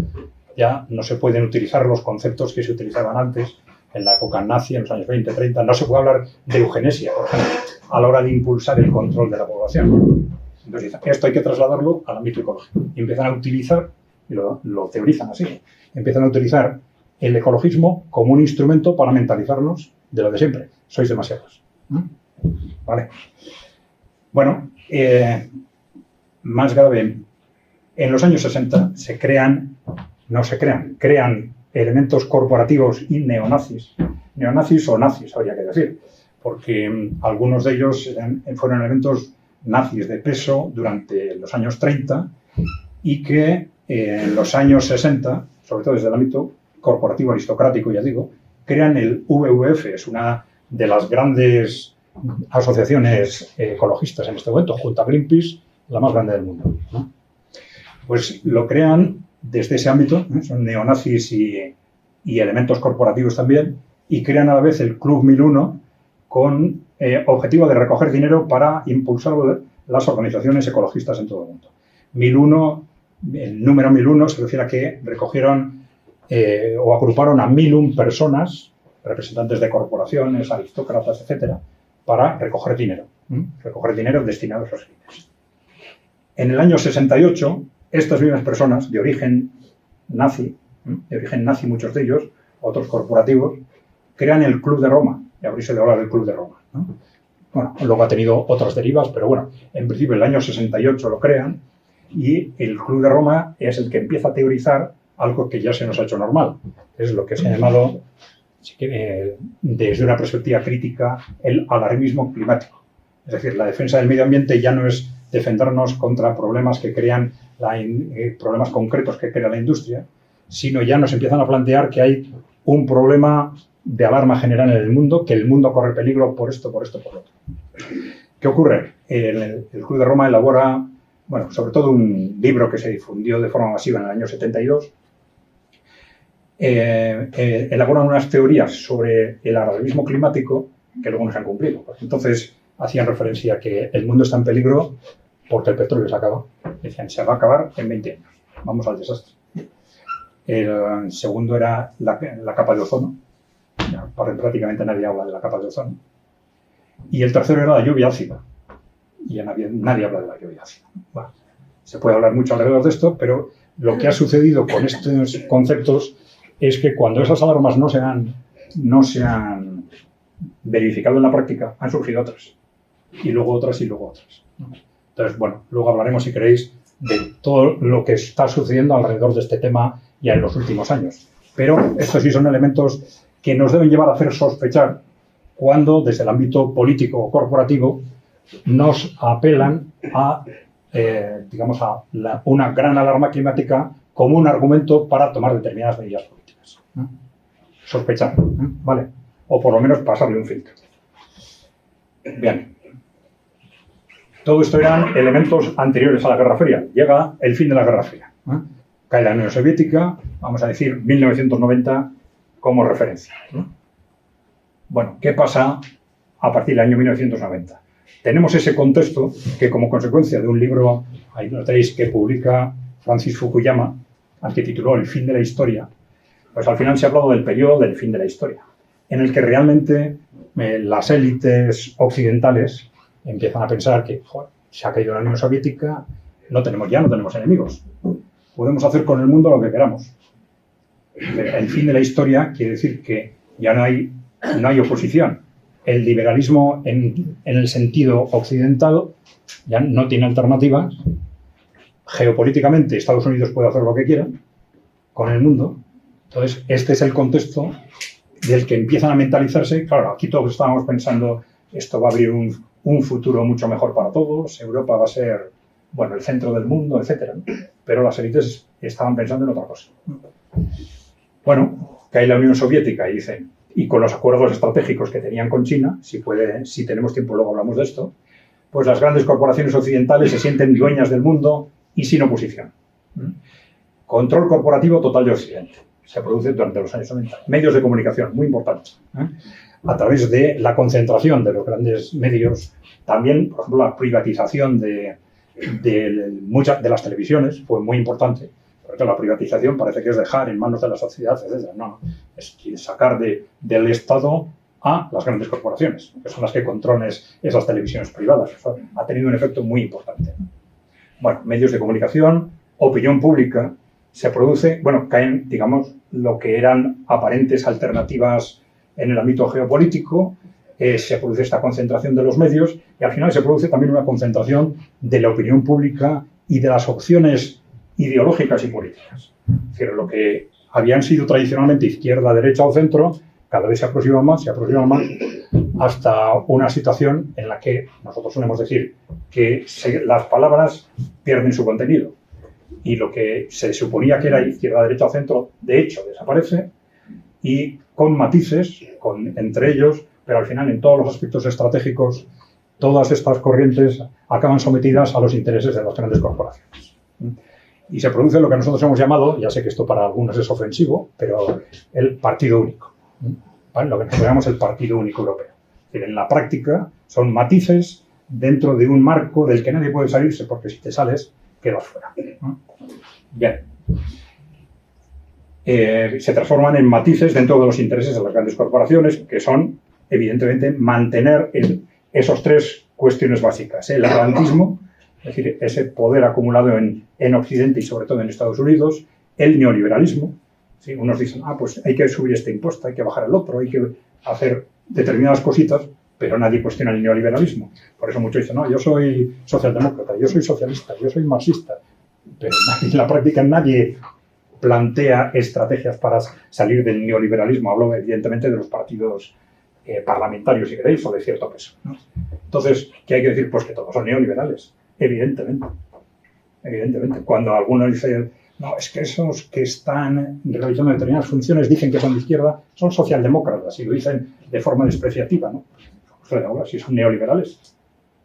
ya no se pueden utilizar los conceptos que se utilizaban antes, en la época nazi, en los años 20, 30, no se puede hablar de eugenesia, por ejemplo, a la hora de impulsar el control de la población. Entonces, esto hay que trasladarlo al ámbito ecológico. Y empiezan a utilizar, y lo teorizan así, empiezan a utilizar el ecologismo como un instrumento para mentalizarnos de lo de siempre. Sois demasiados. ¿Vale? Bueno, más grave, en los años 60 crean elementos corporativos y neonazis o nazis, habría que decir, porque algunos de ellos fueron elementos nazis de peso durante los años 30 y que en los años 60, sobre todo desde el ámbito corporativo aristocrático, ya digo, crean el WWF, es una de las grandes asociaciones ecologistas en este momento, junto a Greenpeace, la más grande del mundo, ¿no? Pues lo crean desde ese ámbito, ¿no? Son neonazis y elementos corporativos también, y crean a la vez el Club 1001 con objetivo de recoger dinero para impulsar las organizaciones ecologistas en todo el mundo. 1001, el número 1001 se refiere a que recogieron o agruparon a 1001 personas, representantes de corporaciones, aristócratas, etcétera, para recoger dinero destinado a esos fines. En el año 68, estas mismas personas de origen nazi muchos de ellos, otros corporativos, crean el Club de Roma, y habréis oído hablar del Club de Roma, ¿no? Bueno, luego ha tenido otras derivas, pero bueno, en principio en el año 68 lo crean, y el Club de Roma es el que empieza a teorizar algo que ya se nos ha hecho normal, es lo que se ha llamado, desde una perspectiva crítica, el alarmismo climático. Es decir, la defensa del medio ambiente ya no es defendernos contra problemas que crean problemas concretos que crea la industria, sino ya nos empiezan a plantear que hay un problema de alarma general en el mundo, que el mundo corre peligro por esto, por lo otro. ¿Qué ocurre? El Club de Roma elabora, bueno, sobre todo un libro que se difundió de forma masiva en el año 72, elaboran unas teorías sobre el alarmismo climático que luego no se han cumplido. Entonces, hacían referencia a que el mundo está en peligro porque el petróleo se acaba. Decían, se va a acabar en 20 años. Vamos al desastre. El segundo era la capa de ozono. Ya, prácticamente nadie habla de la capa de ozono. Y el tercero era la lluvia ácida. Y ya nadie habla de la lluvia ácida. Bueno, se puede hablar mucho alrededor de esto, pero lo que ha sucedido con estos conceptos es que cuando esas alarmas no se han verificado en la práctica, han surgido otras. Y luego otras y luego otras. Entonces, bueno, luego hablaremos, si queréis, de todo lo que está sucediendo alrededor de este tema ya en los últimos años. Pero estos sí son elementos que nos deben llevar a hacer sospechar cuando, desde el ámbito político o corporativo, nos apelan a, una gran alarma climática como un argumento para tomar determinadas medidas políticas. Sospechar, ¿vale? O por lo menos pasarle un filtro. Bien. Todo esto eran elementos anteriores a la Guerra Fría. Llega el fin de la Guerra Fría. Cae la Unión Soviética, vamos a decir 1990 como referencia. Bueno, ¿qué pasa a partir del año 1990? Tenemos ese contexto que, como consecuencia de un libro, ahí notéis, que publica Francis Fukuyama, al que tituló El fin de la historia, pues al final se ha hablado del periodo del fin de la historia, en el que realmente las élites occidentales empiezan a pensar que, joder, se ha caído la Unión Soviética, no tenemos enemigos. Podemos hacer con el mundo lo que queramos. El fin de la historia quiere decir que ya no hay oposición. El liberalismo en el sentido occidental ya no tiene alternativas. Geopolíticamente, Estados Unidos puede hacer lo que quiera con el mundo. Entonces, este es el contexto del que empiezan a mentalizarse. Claro, aquí todos estábamos pensando, esto va a abrir un futuro mucho mejor para todos, Europa va a ser, bueno, el centro del mundo, etcétera. Pero las élites estaban pensando en otra cosa. Bueno, cae la Unión Soviética y dicen, y con los acuerdos estratégicos que tenían con China, si tenemos tiempo luego hablamos de esto, pues las grandes corporaciones occidentales se sienten dueñas del mundo y sin oposición. Control corporativo total de Occidente. Se produce durante los años 90. Medios de comunicación, muy importantes. A través de la concentración de los grandes medios, también, por ejemplo, la privatización de muchas de las televisiones fue muy importante. Porque la privatización parece que es dejar en manos de la sociedad, etc. No, es sacar del Estado a las grandes corporaciones, que son las que controlan esas televisiones privadas. Eso ha tenido un efecto muy importante. Bueno, medios de comunicación, opinión pública, se produce, bueno, caen, digamos, lo que eran aparentes alternativas en el ámbito geopolítico, se produce esta concentración de los medios y al final se produce también una concentración de la opinión pública y de las opciones ideológicas y políticas. Es decir, lo que habían sido tradicionalmente izquierda, derecha o centro, cada vez se aproximan más, hasta una situación en la que nosotros solemos decir que las palabras pierden su contenido. Y lo que se suponía que era izquierda, derecha o centro, de hecho, desaparece y con matices entre ellos, pero al final en todos los aspectos estratégicos, todas estas corrientes acaban sometidas a los intereses de las grandes corporaciones. Y se produce lo que nosotros hemos llamado, ya sé que esto para algunos es ofensivo, pero el partido único, ¿vale? Lo que nosotros llamamos el partido único europeo. Es decir, en la práctica son matices dentro de un marco del que nadie puede salirse, porque si te sales, quedas fuera. Bien. Se transforman en matices dentro de los intereses de las grandes corporaciones, que son, evidentemente, mantener esos tres cuestiones básicas. El atlantismo, es decir, ese poder acumulado en Occidente y sobre todo en Estados Unidos, el neoliberalismo. ¿Sí? Unos dicen, pues hay que subir este impuesto, hay que bajar el otro, hay que hacer determinadas cositas, pero nadie cuestiona el neoliberalismo. Por eso muchos dicen, no, yo soy socialdemócrata, yo soy socialista, yo soy marxista. Pero en la práctica nadie plantea estrategias para salir del neoliberalismo. Hablo evidentemente de los partidos parlamentarios, si queréis, o de cierto peso, ¿no? Entonces, ¿qué hay que decir? Pues que todos son neoliberales, evidentemente. Evidentemente. Cuando algunos dicen, no, es que esos que están realizando determinadas funciones dicen que son de izquierda, son socialdemócratas, y lo dicen de forma despreciativa, ¿no? Si son neoliberales,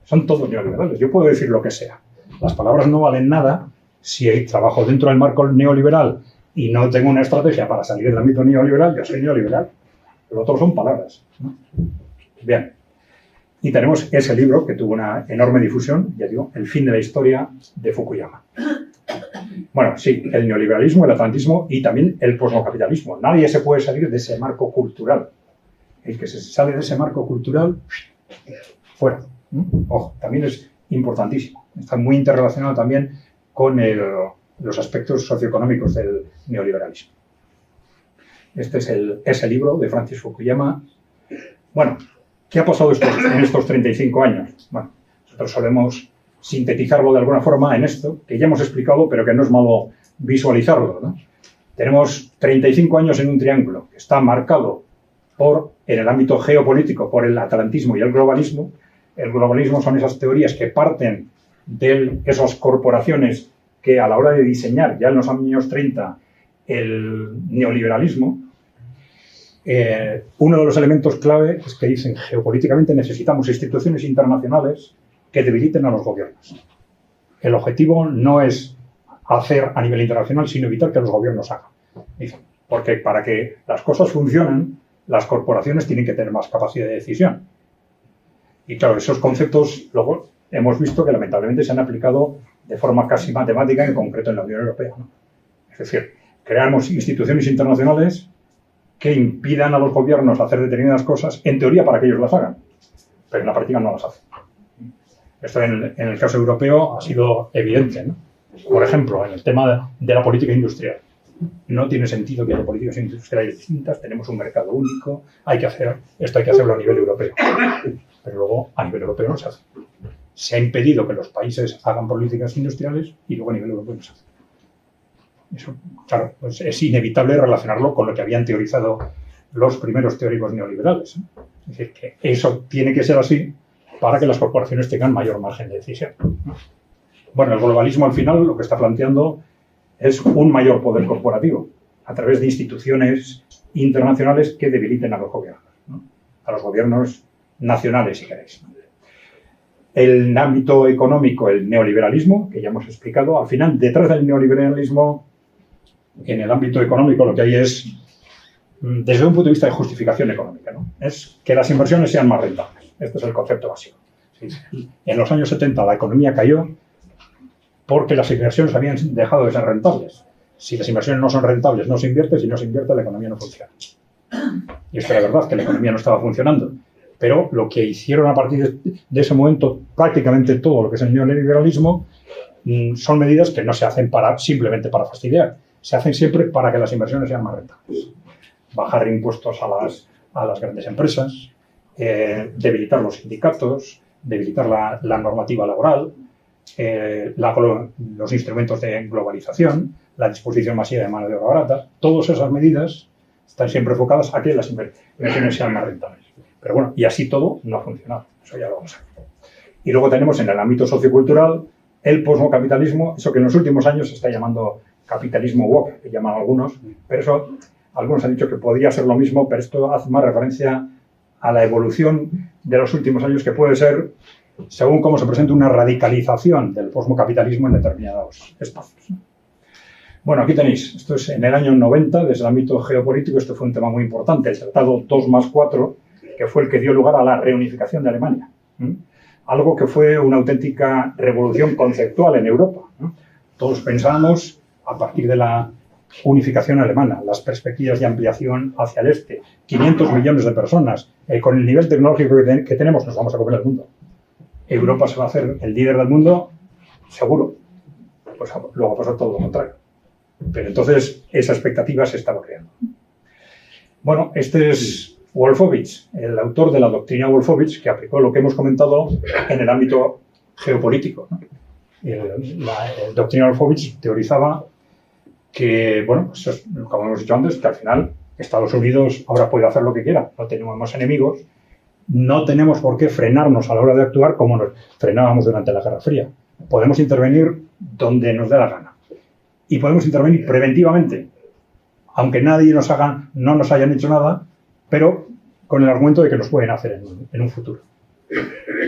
son todos neoliberales. Yo puedo decir lo que sea. Las palabras no valen nada si trabajo dentro del marco neoliberal y no tengo una estrategia para salir del ámbito neoliberal. Yo soy neoliberal. Los otros son palabras, ¿no? Bien. Y tenemos ese libro que tuvo una enorme difusión, ya digo, El fin de la historia de Fukuyama. Bueno, sí, el neoliberalismo, el atlantismo y también el posmocapitalismo. Nadie se puede salir de ese marco cultural. El que se sale de ese marco cultural, fuera. Ojo, también es importantísimo. Está muy interrelacionado también con los aspectos socioeconómicos del neoliberalismo. Este es ese libro de Francis Fukuyama. Bueno, ¿qué ha pasado en estos 35 años? Bueno, nosotros solemos sintetizarlo de alguna forma en esto, que ya hemos explicado, pero que no es malo visualizarlo, ¿no? Tenemos 35 años en un triángulo que está marcado en el ámbito geopolítico, por el atlantismo y el globalismo. El globalismo son esas teorías que parten de esas corporaciones que a la hora de diseñar, ya en los años 30, el neoliberalismo, uno de los elementos clave es que dicen geopolíticamente necesitamos instituciones internacionales que debiliten a los gobiernos. El objetivo no es hacer a nivel internacional, sino evitar que los gobiernos hagan. Dicen, porque para que las cosas funcionen, las corporaciones tienen que tener más capacidad de decisión. Y claro, esos conceptos luego hemos visto que lamentablemente se han aplicado de forma casi matemática, en concreto en la Unión Europea, ¿no? Es decir, creamos instituciones internacionales que impidan a los gobiernos hacer determinadas cosas, en teoría para que ellos las hagan, pero en la práctica no las hacen. Esto en el caso europeo ha sido evidente, ¿no? Por ejemplo, en el tema de la política industrial. No tiene sentido que haya políticas industriales distintas, tenemos un mercado único, esto hay que hacerlo a nivel europeo. Pero luego a nivel europeo no se hace. Se ha impedido que los países hagan políticas industriales y luego a nivel europeo no se hace. Eso, claro, pues es inevitable relacionarlo con lo que habían teorizado los primeros teóricos neoliberales, ¿eh? Es decir, que eso tiene que ser así para que las corporaciones tengan mayor margen de decisión. Bueno, el globalismo al final lo que está planteando es un mayor poder corporativo a través de instituciones internacionales que debiliten a los gobiernos, ¿no? A los gobiernos nacionales, si queréis. El ámbito económico, el neoliberalismo, que ya hemos explicado, al final, detrás del neoliberalismo, en el ámbito económico, lo que hay es, desde un punto de vista de justificación económica, ¿no? Es que las inversiones sean más rentables. Este es el concepto básico. En los años 70 la economía cayó porque las inversiones habían dejado de ser rentables. Si las inversiones no son rentables, no se invierte. Si no se invierte, la economía no funciona. Y esto era verdad, que la economía no estaba funcionando. Pero lo que hicieron a partir de ese momento, prácticamente todo lo que es el neoliberalismo, son medidas que no se hacen simplemente para fastidiar. Se hacen siempre para que las inversiones sean más rentables. Bajar impuestos a las grandes empresas, debilitar los sindicatos, debilitar la normativa laboral, los instrumentos de globalización, la disposición masiva de mano de obra barata. Todas esas medidas están siempre enfocadas a que las inversiones sean más rentables. Pero bueno, y así todo no ha funcionado. Eso ya lo vamos a ver. Y luego tenemos en el ámbito sociocultural el posmocapitalismo, eso que en los últimos años se está llamando capitalismo woke, que llaman algunos, pero eso algunos han dicho que podría ser lo mismo, pero esto hace más referencia a la evolución de los últimos años, que puede ser, según cómo se presenta, una radicalización del posmocapitalismo en determinados espacios. Bueno, aquí tenéis, esto es en el año 90, desde el ámbito geopolítico, esto fue un tema muy importante, el Tratado 2+4, que fue el que dio lugar a la reunificación de Alemania. Algo que fue una auténtica revolución conceptual en Europa. Todos pensábamos, a partir de la unificación alemana, las perspectivas de ampliación hacia el este, 500 millones de personas, con el nivel tecnológico que tenemos, nos vamos a comer el mundo. Europa se va a hacer el líder del mundo, seguro. Pues luego va a pasar todo lo contrario. Pero entonces esa expectativa se estaba creando. Bueno, este es Wolfowitz, el autor de la doctrina Wolfowitz, que aplicó lo que hemos comentado en el ámbito geopolítico. La doctrina Wolfowitz teorizaba que, bueno, pues, como hemos dicho antes, que al final Estados Unidos ahora puede hacer lo que quiera, no tenemos más enemigos, no tenemos por qué frenarnos a la hora de actuar como nos frenábamos durante la Guerra Fría. Podemos intervenir donde nos dé la gana. Y podemos intervenir preventivamente, aunque no nos hayan hecho nada, pero con el argumento de que nos pueden hacer en un futuro.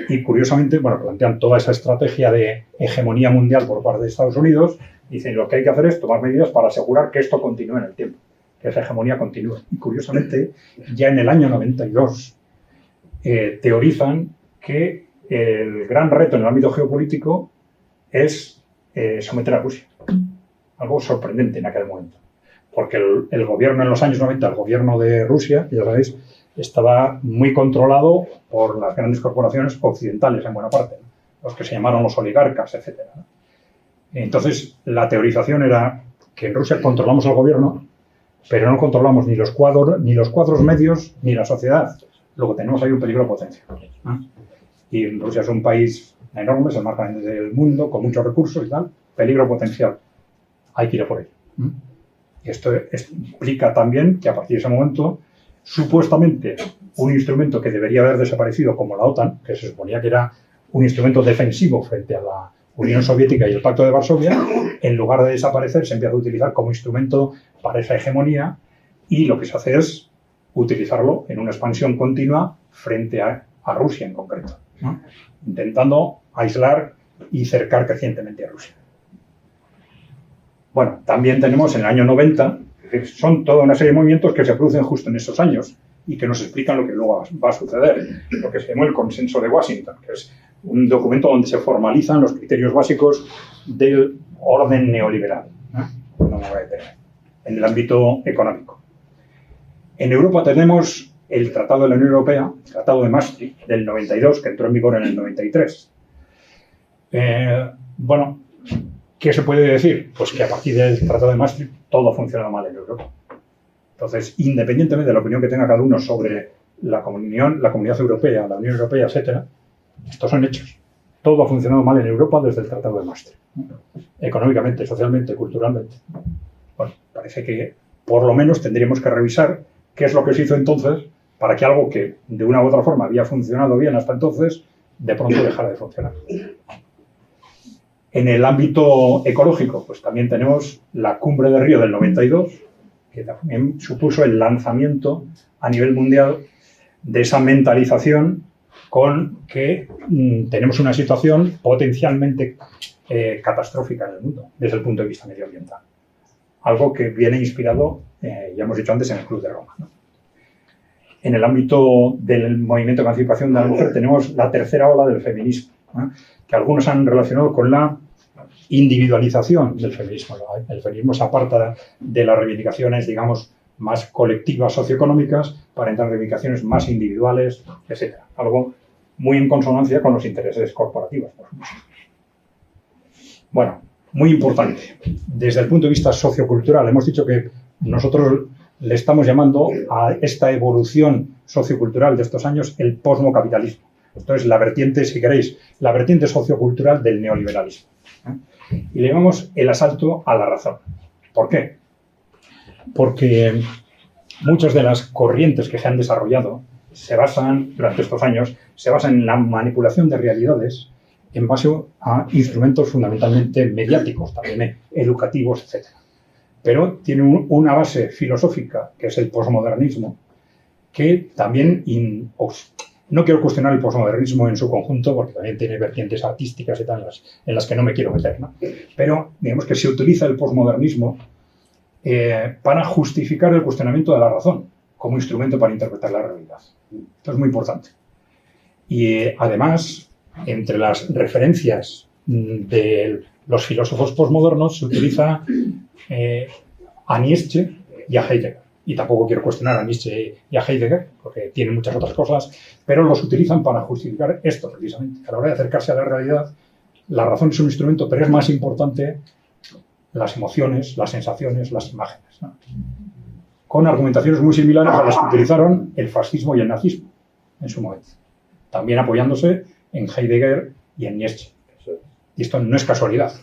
Y curiosamente, bueno, plantean toda esa estrategia de hegemonía mundial por parte de Estados Unidos. Dicen, lo que hay que hacer es tomar medidas para asegurar que esto continúe en el tiempo, que esa hegemonía continúe. Y curiosamente, ya en el año 92, teorizan que el gran reto en el ámbito geopolítico es someter a Rusia. Algo sorprendente en aquel momento. Porque el gobierno en los años 90, el gobierno de Rusia, ya sabéis, estaba muy controlado por las grandes corporaciones occidentales en buena parte, los que se llamaron los oligarcas, etc. Entonces, la teorización era que en Rusia controlamos al gobierno, pero no controlamos ni los cuadros medios ni la sociedad. Luego tenemos ahí un peligro potencial. Y Rusia es un país enorme, es el más grande del mundo, con muchos recursos y tal. Peligro potencial. Hay que ir a por ello. Y esto implica también que a partir de ese momento, supuestamente, un instrumento que debería haber desaparecido como la OTAN, que se suponía que era un instrumento defensivo frente a la Unión Soviética y el Pacto de Varsovia, en lugar de desaparecer, se empieza a utilizar como instrumento para esa hegemonía, y lo que se hace es utilizarlo en una expansión continua frente a Rusia en concreto, ¿no? Intentando aislar y cercar crecientemente a Rusia. Bueno, también tenemos en el año 90, son toda una serie de movimientos que se producen justo en esos años y que nos explican lo que luego va a suceder, lo que se llama el Consenso de Washington, que es un documento donde se formalizan los criterios básicos del orden neoliberal, ¿no? No me voy a detener, en el ámbito económico. En Europa tenemos el Tratado de la Unión Europea, el Tratado de Maastricht del 92, que entró en vigor en el 93. Bueno, ¿qué se puede decir? Pues que a partir del Tratado de Maastricht todo ha funcionado mal en Europa. Entonces, independientemente de la opinión que tenga cada uno sobre la Comunidad Europea, la Unión Europea, etc., estos son hechos. Todo ha funcionado mal en Europa desde el Tratado de Maastricht. Económicamente, socialmente, culturalmente. Bueno, parece que por lo menos tendríamos que revisar qué es lo que se hizo entonces para que algo que de una u otra forma había funcionado bien hasta entonces, de pronto dejara de funcionar. En el ámbito ecológico, pues también tenemos la Cumbre de Río del 92, que también supuso el lanzamiento a nivel mundial de esa mentalización con que tenemos una situación potencialmente catastrófica en el mundo, desde el punto de vista medioambiental. Algo que viene inspirado, ya hemos dicho antes, en el Club de Roma, ¿no? En el ámbito del movimiento de emancipación de la mujer tenemos la tercera ola del feminismo, ¿no? Que algunos han relacionado con la individualización del feminismo. El feminismo se aparta de las reivindicaciones, digamos, más colectivas socioeconómicas para entrar en reivindicaciones más individuales, etc. Algo muy en consonancia con los intereses corporativos, por supuesto. Bueno, muy importante. Desde el punto de vista sociocultural, hemos dicho que nosotros le estamos llamando a esta evolución sociocultural de estos años el posmocapitalismo. Esto es la vertiente, si queréis, la vertiente sociocultural del neoliberalismo. Y le llamamos el asalto a la razón. ¿Por qué? Porque muchas de las corrientes que se han desarrollado durante estos años, se basan en la manipulación de realidades en base a instrumentos fundamentalmente mediáticos, también educativos, etc. pero tiene una base filosófica, que es el posmodernismo, que también, no quiero cuestionar el posmodernismo en su conjunto, porque también tiene vertientes artísticas y tal, en las que no me quiero meter, ¿no? Pero digamos que se utiliza el posmodernismo para justificar el cuestionamiento de la razón como instrumento para interpretar la realidad. Esto es muy importante. Y además, entre las referencias de los filósofos posmodernos se utiliza a Nietzsche y a Heidegger. Y tampoco quiero cuestionar a Nietzsche y a Heidegger, porque tienen muchas otras cosas, pero los utilizan para justificar esto, precisamente. A la hora de acercarse a la realidad, la razón es un instrumento, pero es más importante las emociones, las sensaciones, las imágenes, ¿no? Con argumentaciones muy similares a las que utilizaron el fascismo y el nazismo en su momento. También apoyándose en Heidegger y en Nietzsche. Y esto no es casualidad.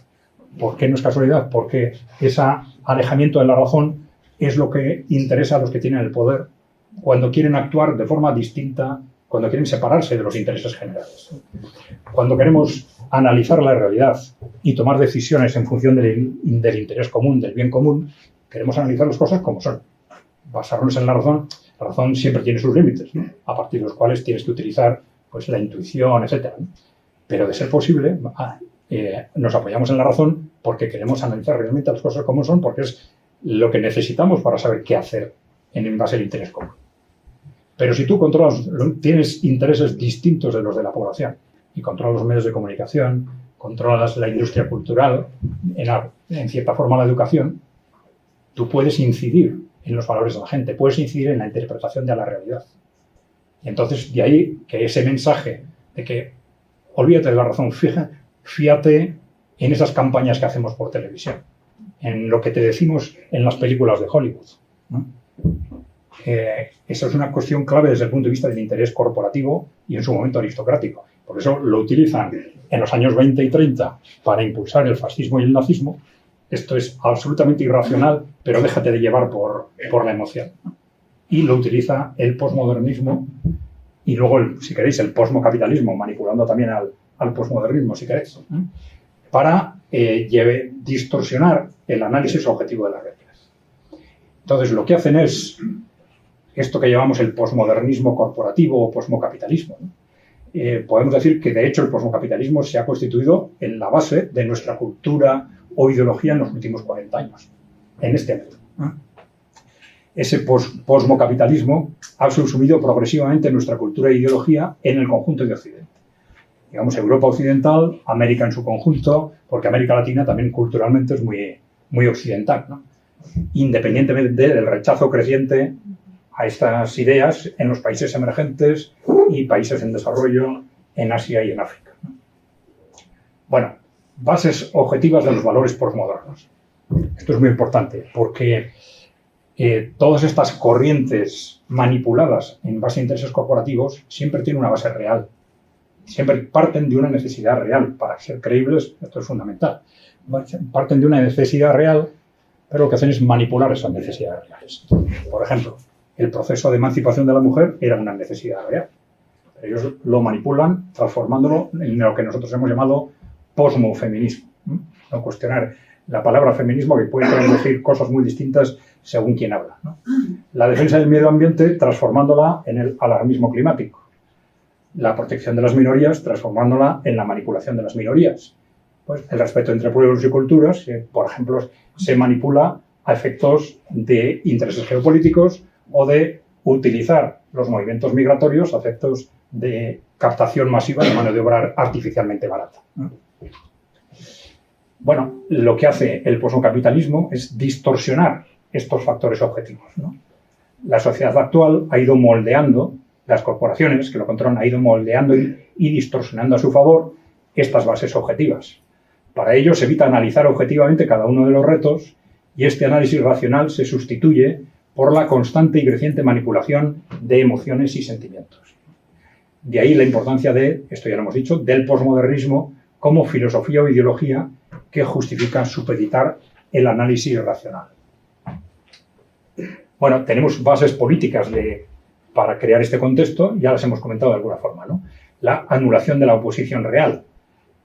¿Por qué no es casualidad? Porque ese alejamiento de la razón es lo que interesa a los que tienen el poder cuando quieren actuar de forma distinta, cuando quieren separarse de los intereses generales. Cuando queremos analizar la realidad y tomar decisiones en función del interés común, del bien común, queremos analizar las cosas como son. Basarnos en la razón siempre tiene sus límites, ¿no? A partir de los cuales tienes que utilizar pues, la intuición, etc. Pero de ser posible, nos apoyamos en la razón porque queremos analizar realmente las cosas como son, porque es lo que necesitamos para saber qué hacer en base al interés común. Pero si tú tienes intereses distintos de los de la población y controlas los medios de comunicación, controlas la industria cultural, en cierta forma la educación, tú puedes incidir en los valores de la gente, puedes incidir en la interpretación de la realidad. Y entonces, de ahí que ese mensaje de que olvídate de la razón, fíjate en esas campañas que hacemos por televisión, en lo que te decimos en las películas de Hollywood, ¿no? Eso es una cuestión clave desde el punto de vista del interés corporativo y en su momento aristocrático. Por eso lo utilizan en los años 20 y 30 para impulsar el fascismo y el nazismo. Esto es absolutamente irracional, pero déjate de llevar por la emoción. Y lo utiliza el posmodernismo y luego, si queréis, el posmocapitalismo, manipulando también al posmodernismo, si queréis, para distorsionar el análisis objetivo de la realidad. Entonces, lo que hacen es esto que llamamos el posmodernismo corporativo o posmocapitalismo, ¿no? Podemos decir que, de hecho, el posmocapitalismo se ha constituido en la base de nuestra cultura o ideología en los últimos 40 años, en este ámbito. Ese posmocapitalismo ha subsumido progresivamente nuestra cultura e ideología en el conjunto de Occidente. Digamos, Europa occidental, América en su conjunto, porque América Latina también culturalmente es muy, muy occidental, ¿no? Independientemente del rechazo creciente a estas ideas en los países emergentes y países en desarrollo en Asia y en África. Bueno, bases objetivas de los valores posmodernos. Esto es muy importante porque todas estas corrientes manipuladas en base a intereses corporativos siempre tienen una base real. Siempre parten de una necesidad real. Para ser creíbles, esto es fundamental. Parten de una necesidad real, pero lo que hacen es manipular esas necesidades reales. Por ejemplo, el proceso de emancipación de la mujer era una necesidad real. Ellos lo manipulan transformándolo en lo que nosotros hemos llamado posmofeminismo. No cuestionar la palabra feminismo, que puede querer decir cosas muy distintas según quien habla, ¿no? La defensa del medio ambiente transformándola en el alarmismo climático. La protección de las minorías transformándola en la manipulación de las minorías. Pues el respeto entre pueblos y culturas, por ejemplo, se manipula a efectos de intereses geopolíticos o de utilizar los movimientos migratorios a efectos de captación masiva de mano de obra artificialmente barata, ¿no? Bueno, lo que hace el posmocapitalismo es distorsionar estos factores objetivos, ¿no? La sociedad actual ha ido moldeando, las corporaciones que lo controlan han ido moldeando y distorsionando a su favor estas bases objetivas. Para ello se evita analizar objetivamente cada uno de los retos y este análisis racional se sustituye por la constante y creciente manipulación de emociones y sentimientos. De ahí la importancia esto ya lo hemos dicho, del posmodernismo como filosofía o ideología que justifica supeditar el análisis racional. Bueno, tenemos bases políticas para crear este contexto, ya las hemos comentado de alguna forma, ¿no? La anulación de la oposición real.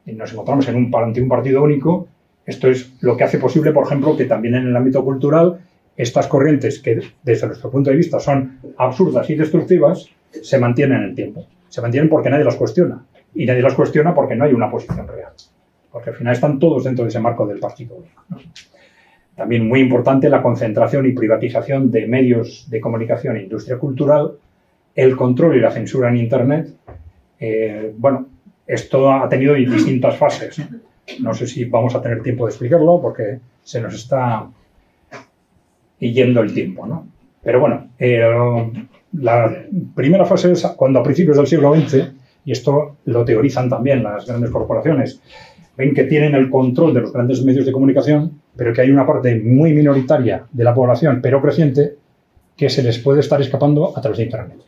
Nos encontramos ante un partido único, Esto es lo que hace posible, por ejemplo, que también en el ámbito cultural estas corrientes que desde nuestro punto de vista son absurdas y destructivas se mantienen en el tiempo. Se mantienen porque nadie las cuestiona. Y nadie las cuestiona porque no hay una posición real. Porque al final están todos dentro de ese marco del partido único, ¿no? También muy importante la concentración y privatización de medios de comunicación e industria cultural, el control y la censura en Internet. Bueno, esto ha tenido distintas fases, ¿no? No sé si vamos a tener tiempo de explicarlo porque se nos está yendo el tiempo, ¿no? Pero bueno, la primera fase es cuando a principios del siglo XX, y esto lo teorizan también las grandes corporaciones, ven que tienen el control de los grandes medios de comunicación, pero que hay una parte muy minoritaria de la población, pero creciente, que se les puede estar escapando a través de Internet.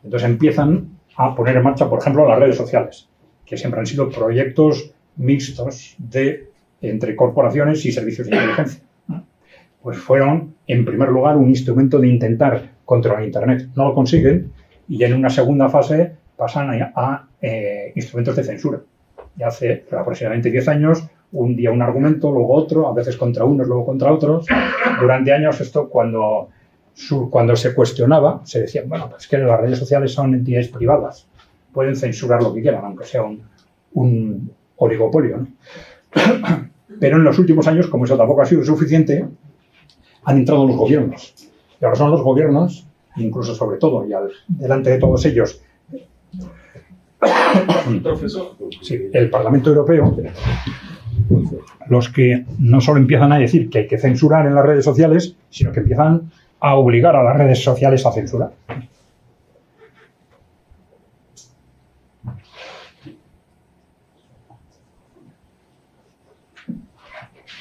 Entonces empiezan a poner en marcha, por ejemplo, las redes sociales, que siempre han sido proyectos mixtos entre corporaciones y servicios de inteligencia. Pues fueron, en primer lugar, un instrumento de intentar controlar Internet. No lo consiguen y en una segunda fase pasan a instrumentos de censura. Ya hace aproximadamente 10 años, un día un argumento, luego otro, a veces contra unos, luego contra otros. Durante años esto, cuando se cuestionaba, se decía, bueno, pues que las redes sociales son entidades privadas, pueden censurar lo que quieran, aunque sea un oligopolio, ¿no? Pero en los últimos años, como eso tampoco ha sido suficiente, han entrado los gobiernos. Y ahora son los gobiernos, incluso sobre todo, y delante de todos ellos, sí, el Parlamento Europeo, los que no solo empiezan a decir que hay que censurar en las redes sociales, sino que empiezan a obligar a las redes sociales a censurar.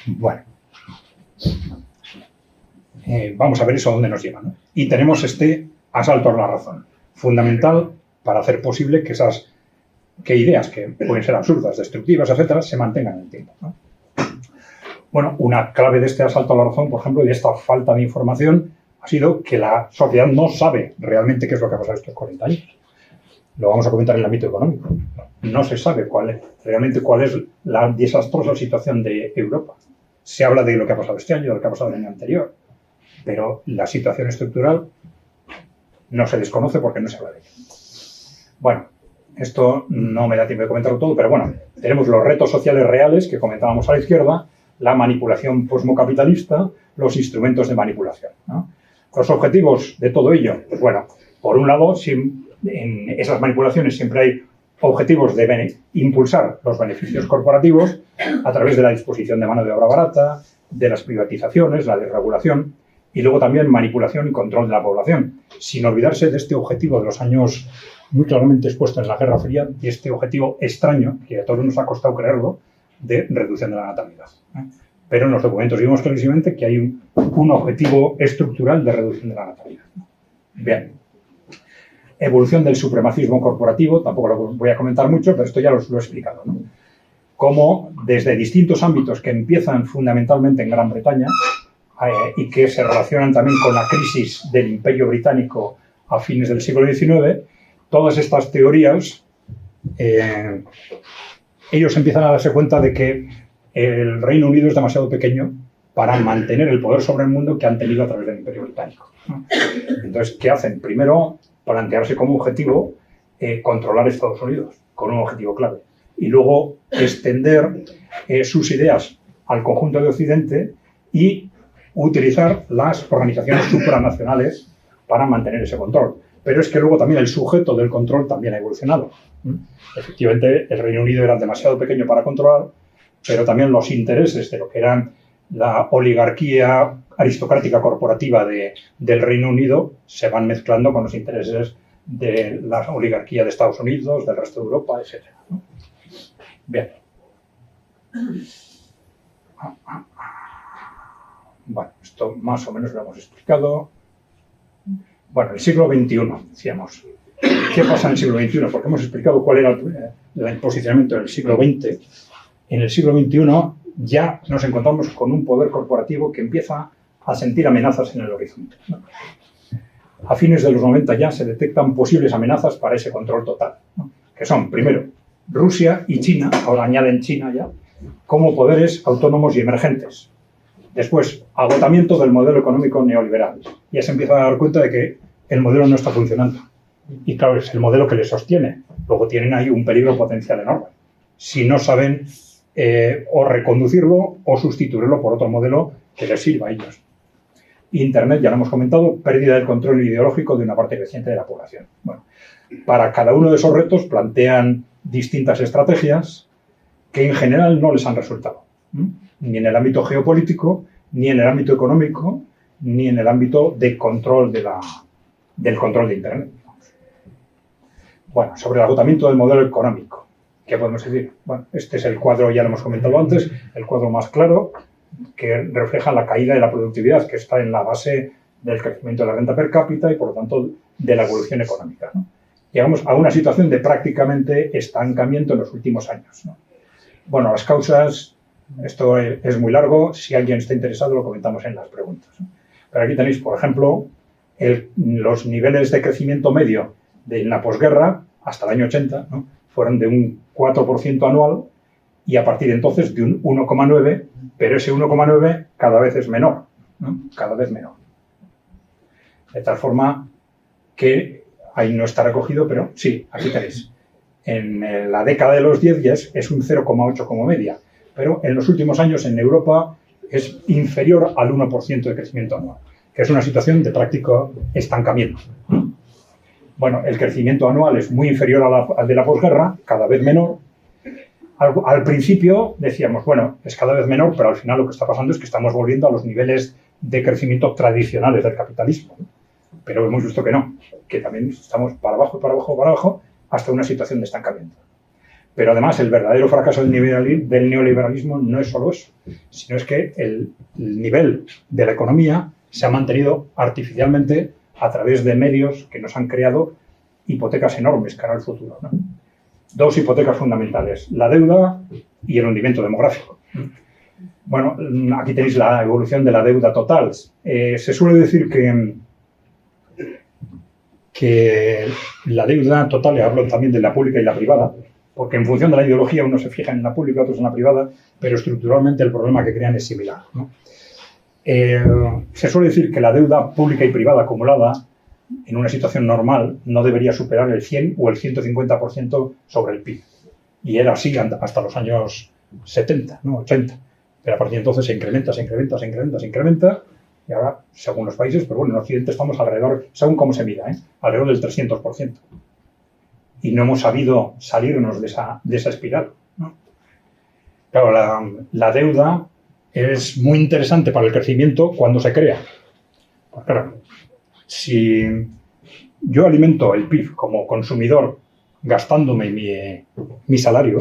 Bueno, vamos a ver eso a dónde nos lleva, ¿no? Y tenemos este asalto a la razón, fundamental para hacer posible que ideas que pueden ser absurdas, destructivas, etcétera, se mantengan en el tiempo, ¿no? Bueno, una clave de este asalto a la razón, por ejemplo, y de esta falta de información, ha sido que la sociedad no sabe realmente qué es lo que ha pasado estos 40 años. Lo vamos a comentar en el ámbito económico. No se sabe realmente cuál es la desastrosa situación de Europa. Se habla de lo que ha pasado este año, de lo que ha pasado el año anterior, pero la situación estructural no se desconoce porque no se habla de ella. Bueno, esto no me da tiempo de comentarlo todo, pero bueno, tenemos los retos sociales reales que comentábamos a la izquierda, la manipulación posmocapitalista, los instrumentos de manipulación, ¿no? Los objetivos de todo ello, pues bueno, por un lado, en esas manipulaciones siempre hay objetivos de impulsar los beneficios corporativos a través de la disposición de mano de obra barata, de las privatizaciones, la desregulación, y luego también manipulación y control de la población, sin olvidarse de este objetivo de los años muy claramente expuesto en la Guerra Fría y este objetivo extraño, que a todos nos ha costado creerlo, de reducción de la natalidad. Pero en los documentos vimos clarísimamente que hay un objetivo estructural de reducción de la natalidad. Bien. Evolución del supremacismo corporativo, tampoco lo voy a comentar mucho, pero esto ya lo he explicado, ¿no? Cómo desde distintos ámbitos que empiezan fundamentalmente en Gran Bretaña y que se relacionan también con la crisis del Imperio Británico a fines del siglo XIX, todas estas teorías, ellos empiezan a darse cuenta de que el Reino Unido es demasiado pequeño para mantener el poder sobre el mundo que han tenido a través del Imperio Británico, ¿no? Entonces, ¿qué hacen? Primero, plantearse como objetivo controlar Estados Unidos, con un objetivo clave. Y luego extender sus ideas al conjunto de Occidente y utilizar las organizaciones supranacionales para mantener ese control. Pero es que luego también el sujeto del control también ha evolucionado. Efectivamente, el Reino Unido era demasiado pequeño para controlar, pero también los intereses de lo que eran la oligarquía aristocrática corporativa del Reino Unido se van mezclando con los intereses de la oligarquía de Estados Unidos, del resto de Europa, etc., ¿no? Bien. Bueno, esto más o menos lo hemos explicado. Bueno, el siglo XXI, decíamos. ¿Qué pasa en el siglo XXI? Porque hemos explicado cuál era el posicionamiento del siglo XX. En el siglo XXI ya nos encontramos con un poder corporativo que empieza a sentir amenazas en el horizonte, ¿no? A fines de los 90 ya se detectan posibles amenazas para ese control total, ¿no? Que son, primero, Rusia y China, ahora añaden China ya, como poderes autónomos y emergentes. Después, agotamiento del modelo económico neoliberal. Ya se empieza a dar cuenta de que el modelo no está funcionando. Y claro, es el modelo que les sostiene. Luego tienen ahí un peligro potencial enorme. Si no saben o reconducirlo o sustituirlo por otro modelo que les sirva a ellos. Internet, ya lo hemos comentado, pérdida del control ideológico de una parte creciente de la población. Bueno, para cada uno de esos retos plantean distintas estrategias que en general no les han resultado. Ni en el ámbito geopolítico, ni en el ámbito económico, ni en el ámbito de control del control de Internet. Bueno, sobre el agotamiento del modelo económico, ¿qué podemos decir? Bueno, este es el cuadro, ya lo hemos comentado antes, el cuadro más claro, que refleja la caída de la productividad, que está en la base del crecimiento de la renta per cápita y, por lo tanto, de la evolución económica, ¿no? Llegamos a una situación de prácticamente estancamiento en los últimos años, ¿no? Bueno, las causas, esto es muy largo, si alguien está interesado lo comentamos en las preguntas, ¿no? Pero aquí tenéis, por ejemplo, los niveles de crecimiento medio de la posguerra hasta el año 80, ¿no? Fueron de un 4% anual y a partir de entonces de un 1,9%, pero ese 1,9% cada vez es menor, ¿no? Cada vez menor. De tal forma que ahí no está recogido, pero sí, aquí tenéis. En la década de los 10 ya es un 0,8 como media, pero en los últimos años en Europa es inferior al 1% de crecimiento anual, que es una situación de práctico estancamiento. Bueno, el crecimiento anual es muy inferior al de la posguerra, cada vez menor. Al principio decíamos, bueno, es cada vez menor, pero al final lo que está pasando es que estamos volviendo a los niveles de crecimiento tradicionales del capitalismo. Pero hemos visto que no, que también estamos para abajo, para abajo, para abajo, hasta una situación de estancamiento. Pero además el verdadero fracaso del neoliberalismo no es solo eso, sino es que el nivel de la economía se ha mantenido artificialmente a través de medios que nos han creado hipotecas enormes cara al futuro, ¿no? Dos hipotecas fundamentales, la deuda y el hundimiento demográfico. Bueno, aquí tenéis la evolución de la deuda total. Se suele decir que la deuda total, y hablo también de la pública y la privada, porque en función de la ideología uno se fija en la pública, otros en la privada, pero estructuralmente el problema que crean es similar, ¿no? Se suele decir que la deuda pública y privada acumulada en una situación normal no debería superar el 100 o el 150% sobre el PIB. Y era así hasta los años 70, ¿no? 80. Pero a partir de entonces se incrementa, se incrementa, se incrementa, se incrementa. Y ahora, según los países, pero bueno, en Occidente estamos alrededor, según cómo se mida, alrededor del 300%. Y no hemos sabido salirnos de esa espiral, ¿no? Claro, la deuda es muy interesante para el crecimiento cuando se crea. Pues claro, si yo alimento el PIB como consumidor gastándome mi salario,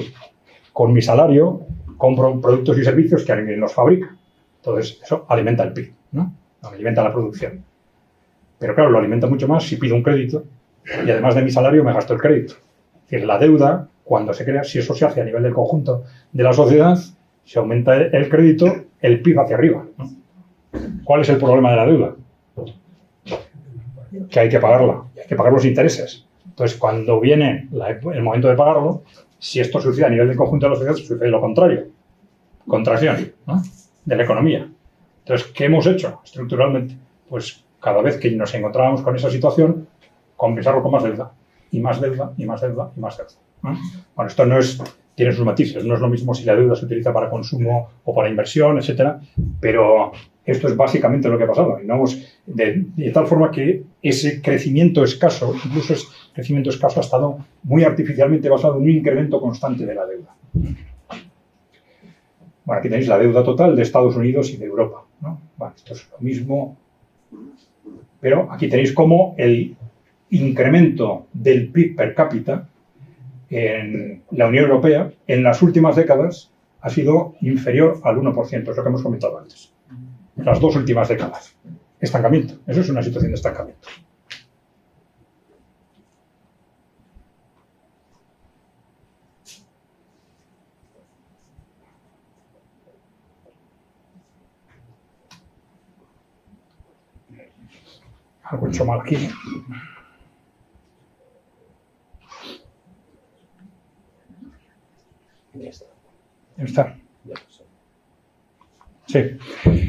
con mi salario compro productos y servicios que alguien los fabrica. Entonces, eso alimenta el PIB, ¿no? Alimenta la producción. Pero claro, lo alimenta mucho más si pido un crédito y además de mi salario me gasto el crédito. Es decir, la deuda, cuando se crea, si eso se hace a nivel del conjunto de la sociedad, si aumenta el crédito, el PIB hacia arriba, ¿no? ¿Cuál es el problema de la deuda? Que hay que pagarla, hay que pagar los intereses. Entonces, cuando viene el momento de pagarlo, si esto sucede a nivel del conjunto de la sociedad, sucede lo contrario. Contracción, ¿no? De la economía. Entonces, ¿qué hemos hecho estructuralmente? Pues cada vez que nos encontrábamos con esa situación, compensarlo con más deuda. Y más deuda, y más deuda, y más deuda, ¿no? Bueno, esto no es... Tiene sus matices. No es lo mismo si la deuda se utiliza para consumo o para inversión, etcétera, pero esto es básicamente lo que ha pasado. Y no de tal forma que ese crecimiento escaso, incluso ese crecimiento escaso, ha estado muy artificialmente basado en un incremento constante de la deuda. Bueno, aquí tenéis la deuda total de Estados Unidos y de Europa, ¿no? Bueno, esto es lo mismo, pero aquí tenéis cómo el incremento del PIB per cápita en la Unión Europea en las últimas décadas ha sido inferior al 1%, es lo que hemos comentado antes. Las dos últimas décadas. Estancamiento. Eso es una situación de estancamiento. Algo hecho mal aquí. Ya está. Sí.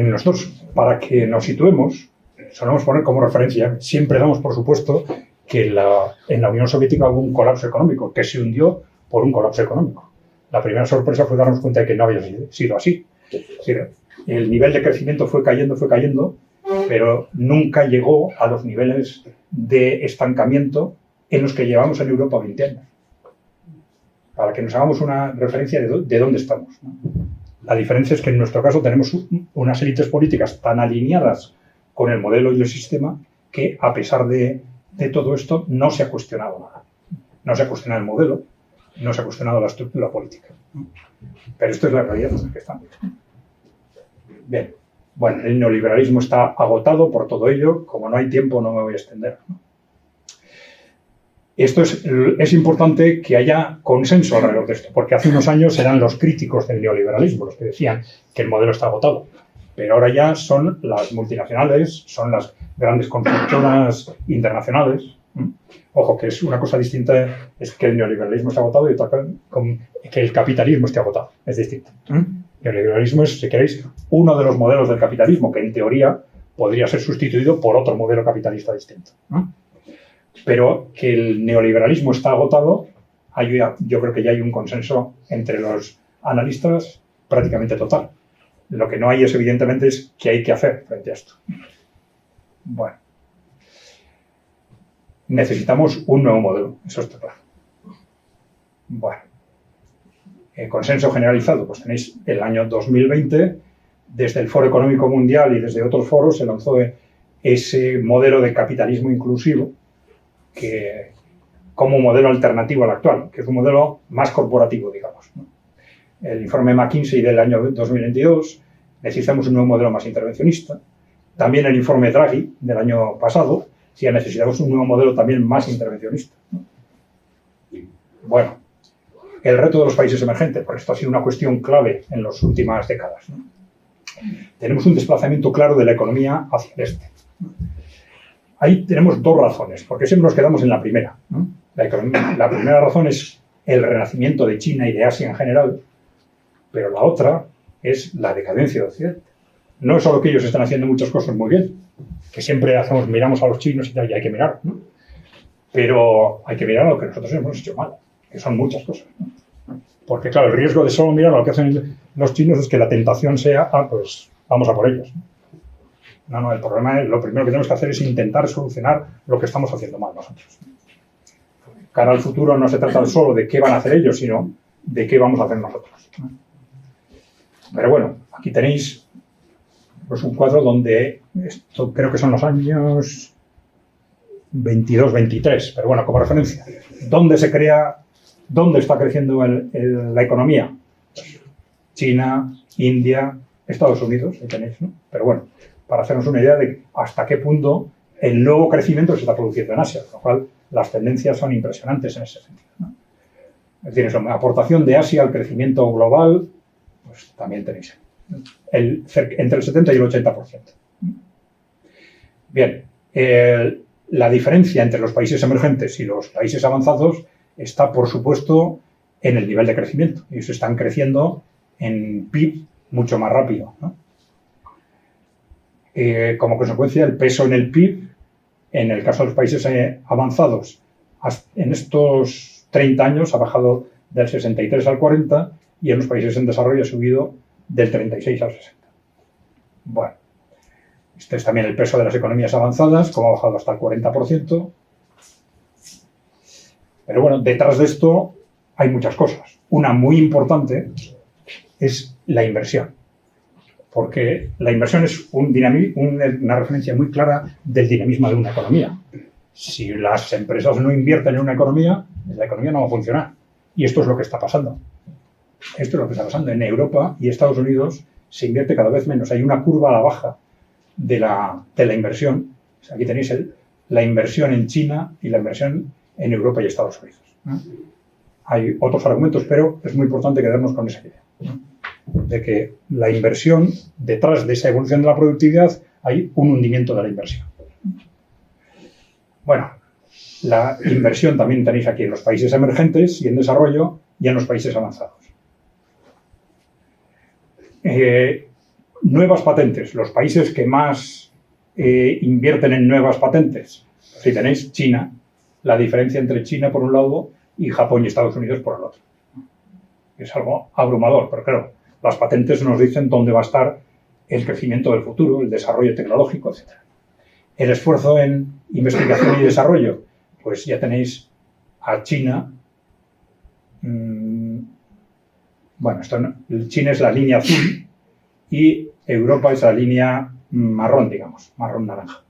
Nosotros, para que nos situemos, solemos poner como referencia, siempre damos por supuesto que en la Unión Soviética hubo un colapso económico, que se hundió por un colapso económico. La primera sorpresa fue darnos cuenta de que no había sido así. Es decir, el nivel de crecimiento fue cayendo, pero nunca llegó a los niveles de estancamiento en los que llevamos en Europa 20 años. Para que nos hagamos una referencia de dónde estamos, ¿no? La diferencia es que en nuestro caso tenemos unas élites políticas tan alineadas con el modelo y el sistema que, a pesar de todo esto, no se ha cuestionado nada. No se ha cuestionado el modelo, no se ha cuestionado la estructura política. Pero esto es la realidad en la que estamos. Bien, bueno, el neoliberalismo está agotado por todo ello. Como no hay tiempo, no me voy a extender, ¿no? Esto es importante que haya consenso alrededor de esto, porque hace unos años eran los críticos del neoliberalismo los que decían que el modelo está agotado. Pero ahora ya son las multinacionales, son las grandes constructoras internacionales. Ojo, que es una cosa distinta, es que el neoliberalismo está agotado y otra cosa que el capitalismo esté agotado. Es distinto. El neoliberalismo es, si queréis, uno de los modelos del capitalismo que en teoría podría ser sustituido por otro modelo capitalista distinto. Pero que el neoliberalismo está agotado, yo creo que ya hay un consenso entre los analistas prácticamente total. Lo que no hay es, evidentemente, es qué hay que hacer frente a esto. Bueno. Necesitamos un nuevo modelo, eso está claro. Bueno. El consenso generalizado, pues tenéis el año 2020, desde el Foro Económico Mundial y desde otros foros se lanzó ese modelo de capitalismo inclusivo que, como modelo alternativo al actual, que es un modelo más corporativo, digamos, ¿no? El informe McKinsey del año 2022, necesitamos un nuevo modelo más intervencionista. También el informe Draghi del año pasado, si necesitamos un nuevo modelo también más intervencionista, ¿no? Bueno, el reto de los países emergentes, porque esto ha sido una cuestión clave en las últimas décadas, ¿no? Tenemos un desplazamiento claro de la economía hacia el este. Ahí tenemos dos razones, porque siempre nos quedamos en la primera, ¿no? La primera razón es el renacimiento de China y de Asia en general, pero la otra es la decadencia de Occidente. No es solo que ellos están haciendo muchas cosas muy bien, que siempre miramos a los chinos y tal, y hay que mirar, ¿no? Pero hay que mirar a lo que nosotros hemos hecho mal, que son muchas cosas, ¿no? Porque, claro, el riesgo de solo mirar a lo que hacen los chinos es que la tentación sea, pues vamos a por ellos, ¿no? No, el problema es, lo primero que tenemos que hacer es intentar solucionar lo que estamos haciendo mal nosotros. Cara al futuro no se trata solo de qué van a hacer ellos, sino de qué vamos a hacer nosotros. Pero bueno, aquí tenéis pues un cuadro donde, esto creo que son los años 22-23, pero bueno, como referencia, ¿dónde está creciendo la economía? China, India, Estados Unidos, ahí tenéis, ¿no? Pero bueno, para hacernos una idea de hasta qué punto el nuevo crecimiento se está produciendo en Asia, con lo cual las tendencias son impresionantes en ese sentido, ¿no? Es decir, la aportación de Asia al crecimiento global, pues también tenéis entre el 70 y el 80%. Bien, la diferencia entre los países emergentes y los países avanzados está, por supuesto, en el nivel de crecimiento. Ellos están creciendo en PIB mucho más rápido, ¿no? Como consecuencia, el peso en el PIB, en el caso de los países avanzados, en estos 30 años ha bajado del 63 al 40 y en los países en desarrollo ha subido del 36 al 60. Bueno, este es también el peso de las economías avanzadas, como ha bajado hasta el 40%. Pero bueno, detrás de esto hay muchas cosas. Una muy importante es la inversión, porque la inversión es una referencia muy clara del dinamismo de una economía. Si las empresas no invierten en una economía, la economía no va a funcionar. Y esto es lo que está pasando. Esto es lo que está pasando. En Europa y Estados Unidos se invierte cada vez menos. Hay una curva a la baja de la inversión. O sea, aquí tenéis la inversión en China y la inversión en Europa y Estados Unidos, ¿no? Hay otros argumentos, pero es muy importante quedarnos con esa idea, ¿no? De que la inversión, detrás de esa evolución de la productividad, hay un hundimiento de la inversión. Bueno, la inversión también tenéis aquí en los países emergentes y en desarrollo y en los países avanzados. Nuevas patentes. Los países que más invierten en nuevas patentes. Si tenéis China, la diferencia entre China por un lado y Japón y Estados Unidos por el otro. Es algo abrumador, pero claro, las patentes nos dicen dónde va a estar el crecimiento del futuro, el desarrollo tecnológico, etc. El esfuerzo en investigación y desarrollo, pues ya tenéis a China. Bueno, China es la línea azul y Europa es la línea marrón, digamos, marrón-naranja.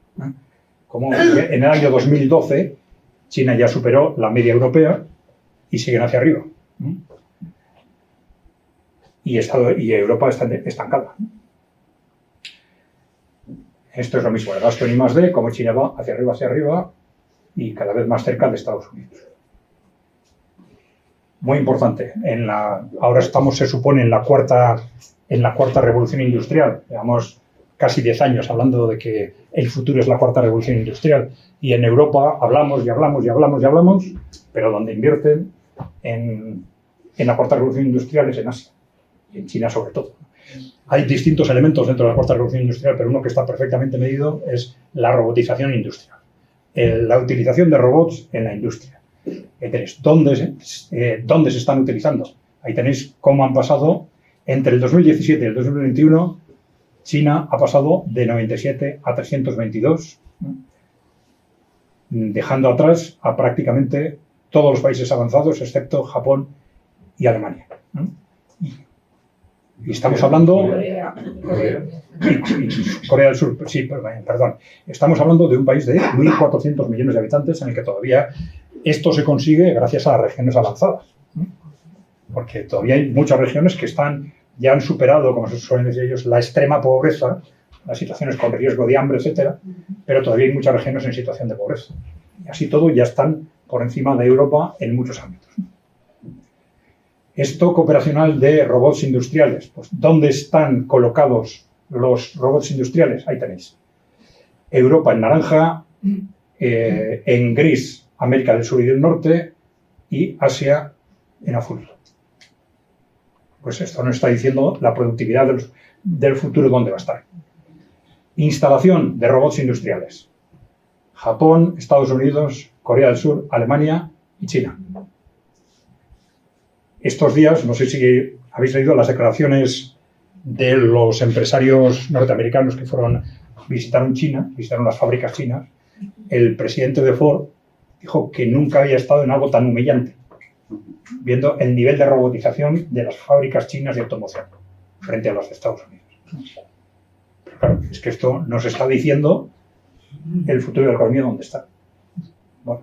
Como en el año 2012 China ya superó la media europea y siguen hacia arriba. Y Europa está estancada. Esto es lo mismo, el gasto en I+D, como China va hacia arriba y cada vez más cerca de Estados Unidos. Muy importante. Ahora estamos, se supone, en la cuarta revolución industrial. Llevamos casi 10 años hablando de que el futuro es la cuarta revolución industrial. Y en Europa hablamos, pero donde invierten en la cuarta revolución industrial es en Asia. Y en China sobre todo. Hay distintos elementos dentro de la cuarta revolución industrial, pero uno que está perfectamente medido es la robotización industrial. La utilización de robots en la industria. Ahí tenéis dónde se están utilizando. Ahí tenéis cómo han pasado entre el 2017 y el 2021. China ha pasado de 97 a 322, dejando atrás a prácticamente todos los países avanzados, excepto Japón y Alemania. Y estamos hablando... Corea del Sur, sí, perdón. Estamos hablando de un país de 1.400 millones de habitantes en el que todavía esto se consigue gracias a las regiones avanzadas. Porque todavía hay muchas regiones que ya han superado, como se suelen decir ellos, la extrema pobreza, las situaciones con riesgo de hambre, etcétera, pero todavía hay muchas regiones en situación de pobreza. Y así todo ya están por encima de Europa en muchos ámbitos. Stock operacional de robots industriales. Pues, ¿dónde están colocados los robots industriales? Ahí tenéis. Europa en naranja, en gris América del Sur y del Norte y Asia en azul. Pues esto nos está diciendo la productividad del futuro dónde va a estar. Instalación de robots industriales. Japón, Estados Unidos, Corea del Sur, Alemania y China. Estos días, no sé si habéis leído las declaraciones de los empresarios norteamericanos que visitaron China, visitaron las fábricas chinas. El presidente de Ford dijo que nunca había estado en algo tan humillante, viendo el nivel de robotización de las fábricas chinas de automoción frente a las de Estados Unidos. Pero claro, es que esto nos está diciendo el futuro de la economía dónde está. Bueno,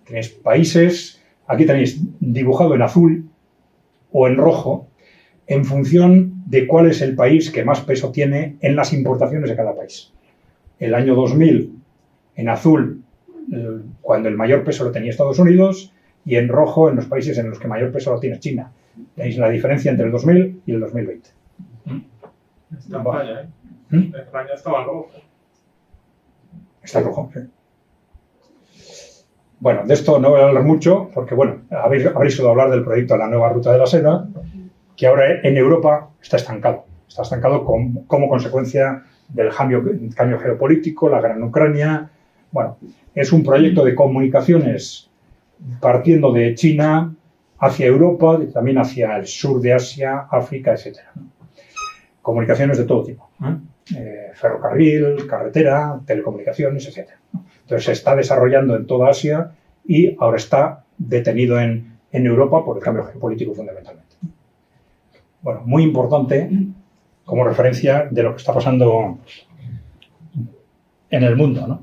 tenéis países, aquí tenéis dibujado en azul o en rojo, en función de cuál es el país que más peso tiene en las importaciones de cada país. El año 2000, en azul, cuando el mayor peso lo tenía Estados Unidos, y en rojo en los países en los que mayor peso lo tiene China. Tenéis la diferencia entre el 2000 y el 2020. Está España, ¿eh? España estaba rojo. Está rojo, sí. Bueno, de esto no voy a hablar mucho, porque bueno, habréis oído hablar del proyecto de la nueva ruta de la seda, que ahora en Europa está estancado. Está estancado como consecuencia del cambio geopolítico, la guerra en Ucrania. Bueno, es un proyecto de comunicaciones partiendo de China hacia Europa, también hacia el sur de Asia, África, etc. Comunicaciones de todo tipo. Ferrocarril, carretera, telecomunicaciones, etc. Entonces se está desarrollando en toda Asia y ahora está detenido en Europa por el cambio geopolítico fundamentalmente. Bueno, muy importante como referencia de lo que está pasando en el mundo, ¿no?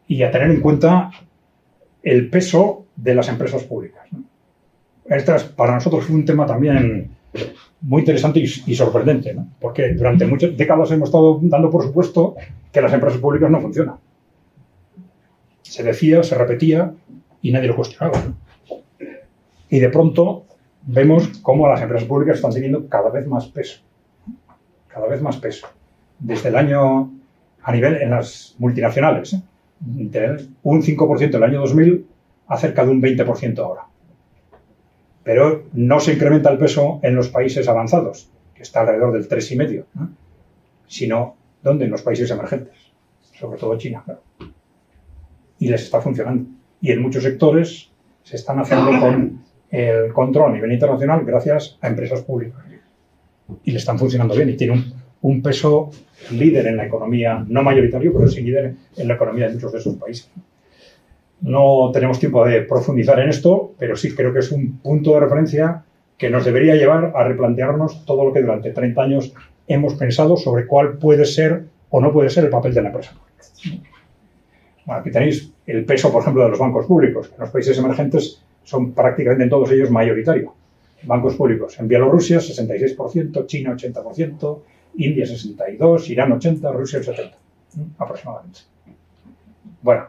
Y a tener en cuenta el peso de las empresas públicas, ¿no? Para nosotros fue un tema también muy interesante y sorprendente, ¿no? Porque durante muchas décadas hemos estado dando por supuesto que las empresas públicas no funcionan. Se decía, se repetía y nadie lo cuestionaba, ¿no? Y de pronto vemos cómo las empresas públicas están teniendo cada vez más peso. Cada vez más peso. Desde el año, a nivel en las multinacionales, de un 5% el año 2000 a cerca de un 20% ahora. Pero no se incrementa el peso en los países avanzados, que está alrededor del 3,5%, ¿no? sino ¿dónde? En los países emergentes, sobre todo China, claro. Y les está funcionando. Y en muchos sectores se están haciendo con el control a nivel internacional gracias a empresas públicas. Y le están funcionando bien y tiene un peso líder en la economía, no mayoritario, pero sí líder en la economía de muchos de esos países. No tenemos tiempo de profundizar en esto, pero sí creo que es un punto de referencia que nos debería llevar a replantearnos todo lo que durante 30 años hemos pensado sobre cuál puede ser o no puede ser el papel de la empresa. Bueno, aquí tenéis el peso, por ejemplo, de los bancos públicos. En los países emergentes son prácticamente en todos ellos mayoritario. Bancos públicos. En Bielorrusia, 66%, China, 80%, India, 62%, Irán, 80%, Rusia, 70%, aproximadamente. Bueno,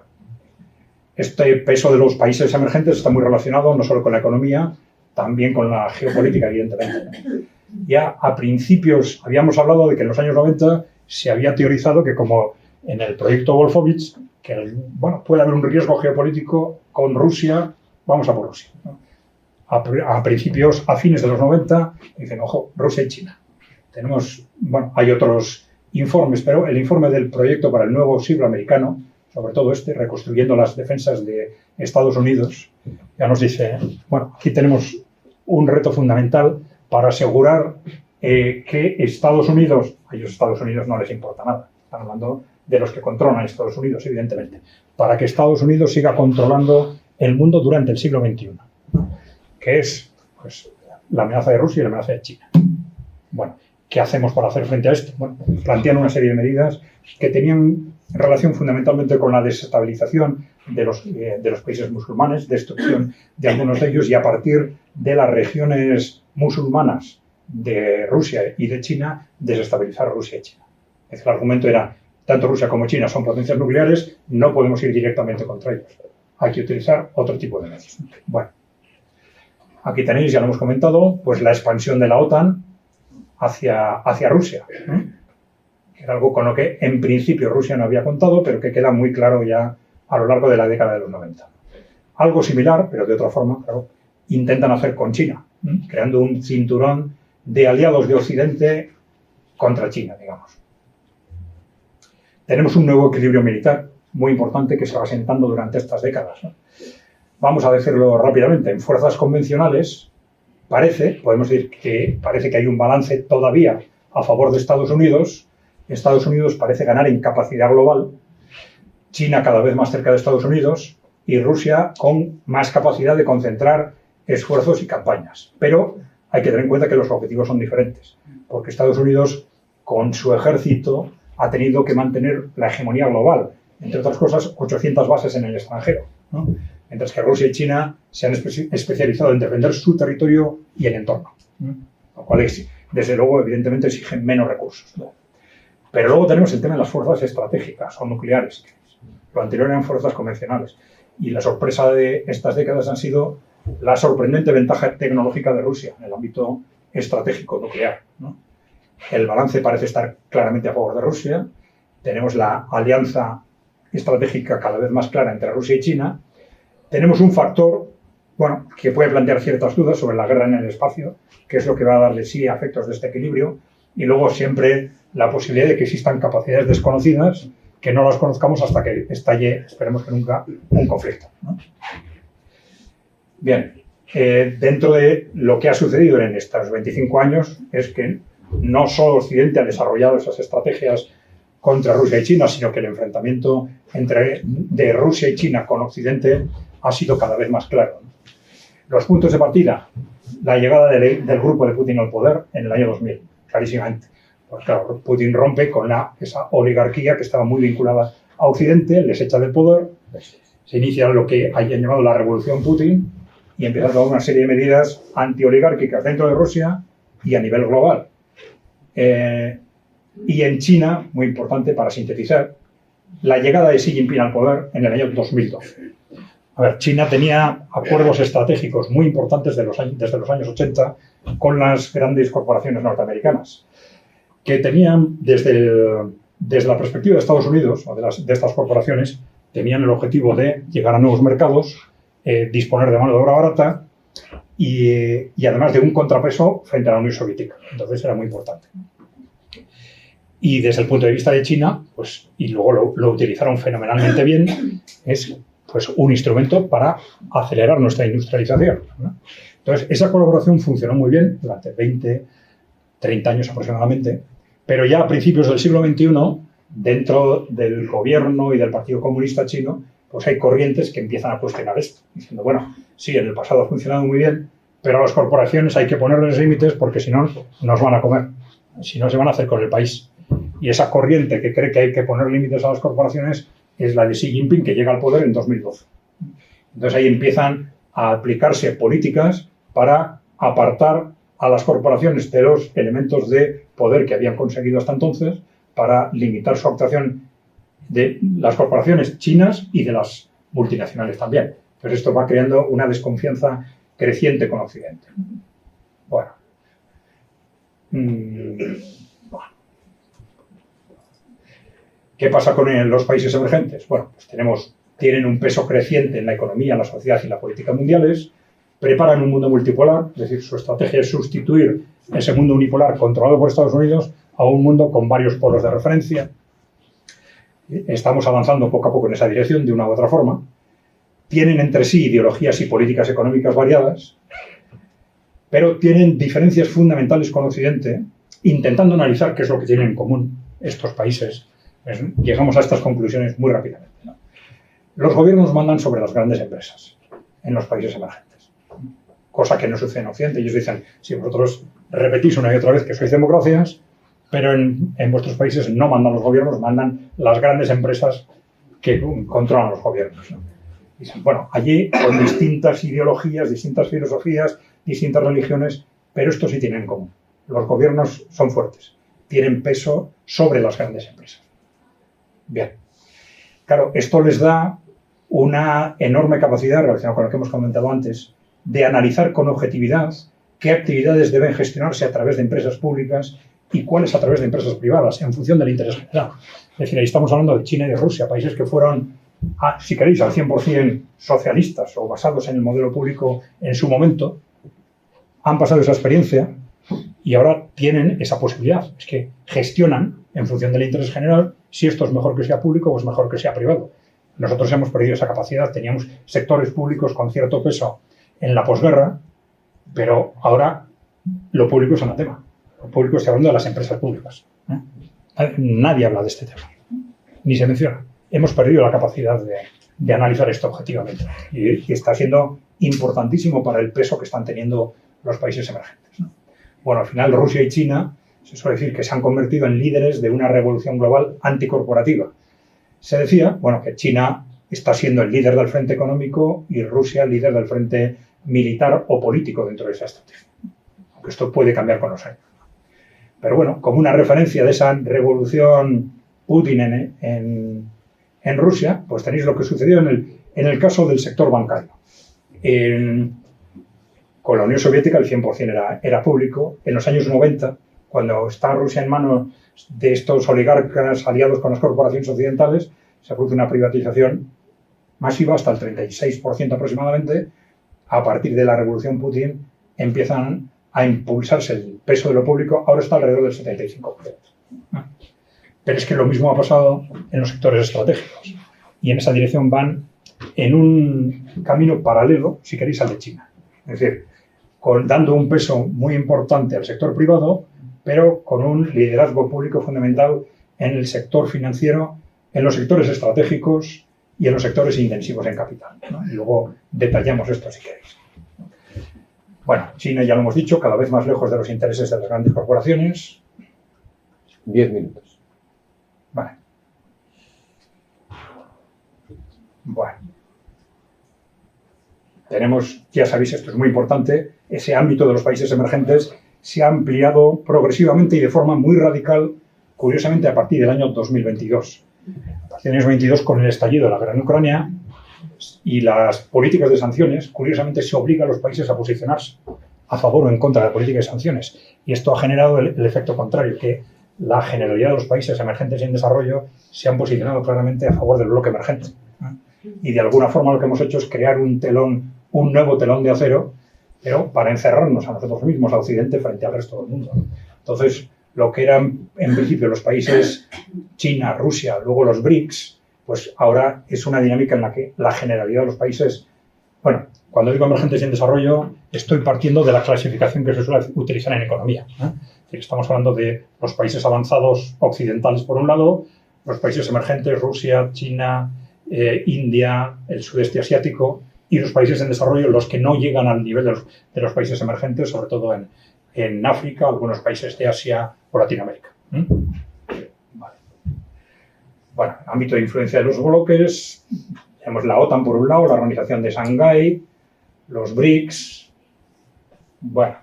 este peso de los países emergentes está muy relacionado no solo con la economía, también con la geopolítica, evidentemente. Ya a principios habíamos hablado de que en los años 90 se había teorizado que, como en el proyecto Wolfowitz, que puede haber un riesgo geopolítico con Rusia, vamos a por Rusia, ¿no? A fines de los 90, dicen, ojo, Rusia y China. Hay otros informes, pero el informe del proyecto para el nuevo siglo americano, sobre todo reconstruyendo las defensas de Estados Unidos, ya nos dice, aquí tenemos un reto fundamental para asegurar que Estados Unidos, a ellos Estados Unidos no les importa nada, están hablando de los que controlan Estados Unidos, evidentemente, para que Estados Unidos siga controlando el mundo durante el siglo XXI, que es la amenaza de Rusia y la amenaza de China. Bueno, ¿qué hacemos para hacer frente a esto? Bueno, plantean una serie de medidas que tenían relación fundamentalmente con la desestabilización de los países musulmanes, destrucción de algunos de ellos, y a partir de las regiones musulmanas de Rusia y de China, desestabilizar Rusia y China. Es decir, el argumento era, tanto Rusia como China son potencias nucleares, no podemos ir directamente contra ellos. Hay que utilizar otro tipo de medios. Bueno, aquí tenéis, ya lo hemos comentado, pues la expansión de la OTAN hacia Rusia, que era algo con lo que en principio Rusia no había contado, pero que queda muy claro ya a lo largo de la década de los 90. Algo similar, pero de otra forma, claro, intentan hacer con China, creando un cinturón de aliados de Occidente contra China, digamos. Tenemos un nuevo equilibrio militar muy importante que se va asentando durante estas décadas, ¿no? Vamos a decirlo rápidamente. En fuerzas convencionales podemos decir que parece que hay un balance todavía a favor de Estados Unidos. Estados Unidos parece ganar en capacidad global, China cada vez más cerca de Estados Unidos y Rusia con más capacidad de concentrar esfuerzos y campañas. Pero hay que tener en cuenta que los objetivos son diferentes, porque Estados Unidos, con su ejército, ha tenido que mantener la hegemonía global, entre otras cosas, 800 bases en el extranjero, ¿no? Mientras que Rusia y China se han especializado en defender su territorio y el entorno, ¿no? Lo cual, desde luego, evidentemente, exigen menos recursos, ¿no? Pero luego tenemos el tema de las fuerzas estratégicas o nucleares. Lo anterior eran fuerzas convencionales. Y la sorpresa de estas décadas han sido la sorprendente ventaja tecnológica de Rusia en el ámbito estratégico nuclear, ¿no? El balance parece estar claramente a favor de Rusia. Tenemos la alianza estratégica cada vez más clara entre Rusia y China. Tenemos un factor, que puede plantear ciertas dudas sobre la guerra en el espacio, que es lo que va a darle sí a efectos de este equilibrio. Y luego siempre la posibilidad de que existan capacidades desconocidas que no las conozcamos hasta que estalle, esperemos que nunca, un conflicto, ¿no? Bien, dentro de lo que ha sucedido en estos 25 años es que no solo Occidente ha desarrollado esas estrategias contra Rusia y China, sino que el enfrentamiento de Rusia y China con Occidente ha sido cada vez más claro, ¿no? Los puntos de partida, la llegada del grupo de Putin al poder en el año 2000, clarísimamente. Pues claro, Putin rompe con esa oligarquía que estaba muy vinculada a Occidente, les echa del poder, se inicia lo que hayan llamado la revolución Putin y empieza toda una serie de medidas antioligárquicas dentro de Rusia y a nivel global. Y en China, muy importante para sintetizar, la llegada de Xi Jinping al poder en el año 2012. A ver, China tenía acuerdos estratégicos muy importantes desde los años 80 con las grandes corporaciones norteamericanas, que tenían, desde la perspectiva de Estados Unidos, o de estas corporaciones, tenían el objetivo de llegar a nuevos mercados, disponer de mano de obra barata y además de un contrapeso frente a la Unión Soviética. Entonces era muy importante. Y desde el punto de vista de China, pues, y luego lo utilizaron fenomenalmente bien, es pues, un instrumento para acelerar nuestra industrialización, ¿no? Entonces, esa colaboración funcionó muy bien durante 20, 30 años aproximadamente, pero ya a principios del siglo XXI, dentro del gobierno y del Partido Comunista Chino, pues hay corrientes que empiezan a cuestionar esto, diciendo, bueno, sí, en el pasado ha funcionado muy bien, pero a las corporaciones hay que ponerles límites porque si no, nos van a comer, si no se van a hacer con el país. Y esa corriente que cree que hay que poner límites a las corporaciones es la de Xi Jinping, que llega al poder en 2012. Entonces ahí empiezan a aplicarse políticas para apartar a las corporaciones de los elementos de poder que habían conseguido hasta entonces, para limitar su actuación de las corporaciones chinas y de las multinacionales también. Entonces esto va creando una desconfianza creciente con Occidente. Bueno. ¿Qué pasa con los países emergentes? Bueno, pues tienen un peso creciente en la economía, en la sociedad y en la política mundiales, preparan un mundo multipolar, es decir, su estrategia es sustituir ese mundo unipolar controlado por Estados Unidos a un mundo con varios polos de referencia. Estamos avanzando poco a poco en esa dirección, de una u otra forma. Tienen entre sí ideologías y políticas económicas variadas, pero tienen diferencias fundamentales con Occidente, intentando analizar qué es lo que tienen en común estos países. Pues llegamos a estas conclusiones muy rápidamente, ¿no? Los gobiernos mandan sobre las grandes empresas en los países emergentes, cosa que no sucede en Occidente. Ellos dicen, si vosotros repetís una y otra vez que sois democracias, pero en vuestros países no mandan los gobiernos, mandan las grandes empresas que controlan los gobiernos, ¿no? Dicen, bueno, allí con distintas ideologías, distintas filosofías, distintas religiones, pero esto sí tienen en común. Los gobiernos son fuertes, tienen peso sobre las grandes empresas. Bien. Claro, esto les da una enorme capacidad, relacionada con lo que hemos comentado antes, de analizar con objetividad qué actividades deben gestionarse a través de empresas públicas y cuáles a través de empresas privadas, en función del interés general. Es decir, ahí estamos hablando de China y de Rusia, países que fueron, si queréis, al 100% socialistas o basados en el modelo público en su momento, han pasado esa experiencia y ahora tienen esa posibilidad. Es que gestionan, en función del interés general, si esto es mejor que sea público o es mejor que sea privado. Nosotros hemos perdido esa capacidad. Teníamos sectores públicos con cierto peso en la posguerra, pero ahora lo público es anatema. Lo público, estoy hablando de las empresas públicas. Nadie habla de este tema, ni se menciona. Hemos perdido la capacidad de analizar esto objetivamente y está siendo importantísimo para el peso que están teniendo los países emergentes, ¿no? Bueno, al final Rusia y China se suele decir que se han convertido en líderes de una revolución global anticorporativa. Se decía, bueno, que China está siendo el líder del frente económico y Rusia el líder del frente militar o político dentro de esa estrategia. Aunque esto puede cambiar con los años. Pero bueno, como una referencia de esa revolución Putin en Rusia, pues tenéis lo que sucedió en el caso del sector bancario. Con la Unión Soviética el 100% era público. En los años 90, cuando está Rusia en manos de estos oligarcas aliados con las corporaciones occidentales, se produce una privatización masiva hasta el 36% aproximadamente. A partir de la revolución Putin empiezan a impulsarse el peso de lo público, ahora está alrededor del 75%. Pero es que lo mismo ha pasado en los sectores estratégicos y en esa dirección van en un camino paralelo, si queréis, al de China. Es decir, dando un peso muy importante al sector privado, pero con un liderazgo público fundamental en el sector financiero, en los sectores estratégicos y en los sectores intensivos en capital, ¿no? Y luego detallamos esto si queréis. Bueno, China ya lo hemos dicho, cada vez más lejos de los intereses de las grandes corporaciones. 10 minutos. Vale. Bueno. Tenemos, ya sabéis, esto es muy importante, ese ámbito de los países emergentes se ha ampliado progresivamente y de forma muy radical, curiosamente, a partir del año 2022. A partir del año 2022, con el estallido de la guerra en Ucrania y las políticas de sanciones, curiosamente se obliga a los países a posicionarse a favor o en contra de la política de sanciones. Y esto ha generado el efecto contrario, que la generalidad de los países emergentes y en desarrollo se han posicionado claramente a favor del bloque emergente. Y de alguna forma lo que hemos hecho es crear un nuevo telón de acero, pero para encerrarnos a nosotros mismos, a Occidente, frente al resto del mundo. Entonces, lo que eran en principio los países China, Rusia, luego los BRICS, pues ahora es una dinámica en la que la generalidad de los países, bueno, cuando digo emergentes y en desarrollo, estoy partiendo de la clasificación que se suele utilizar en economía, ¿eh? Es decir, estamos hablando de los países avanzados occidentales por un lado, los países emergentes, Rusia, China, India, el sudeste asiático, y los países en desarrollo, los que no llegan al nivel de los países emergentes, sobre todo en África, algunos países de Asia o Latinoamérica. Vale. Bueno, ámbito de influencia de los bloques, tenemos la OTAN por un lado, la Organización de Shanghái, los BRICS. Bueno,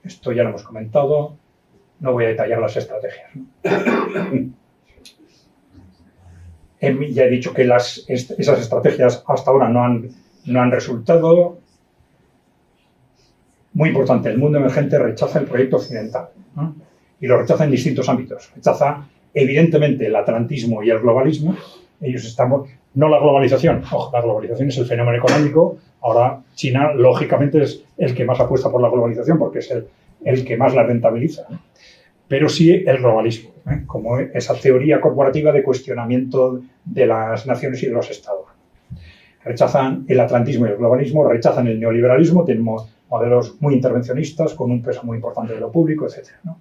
esto ya lo hemos comentado, no voy a detallar las estrategias, ¿no? Ya he dicho que esas estrategias hasta ahora no han resultado. Muy importante, el mundo emergente rechaza el proyecto occidental, ¿no? Y lo rechaza en distintos ámbitos. Rechaza, evidentemente, el atlantismo y el globalismo. No la globalización. Ojo, la globalización es el fenómeno económico. Ahora, China, lógicamente, es el que más apuesta por la globalización porque es el que más la rentabiliza, ¿no? Pero sí el globalismo, ¿eh? Como esa teoría corporativa de cuestionamiento de las naciones y de los estados. Rechazan el atlantismo y el globalismo, rechazan el neoliberalismo, tienen modelos muy intervencionistas con un peso muy importante de lo público, etc., ¿no?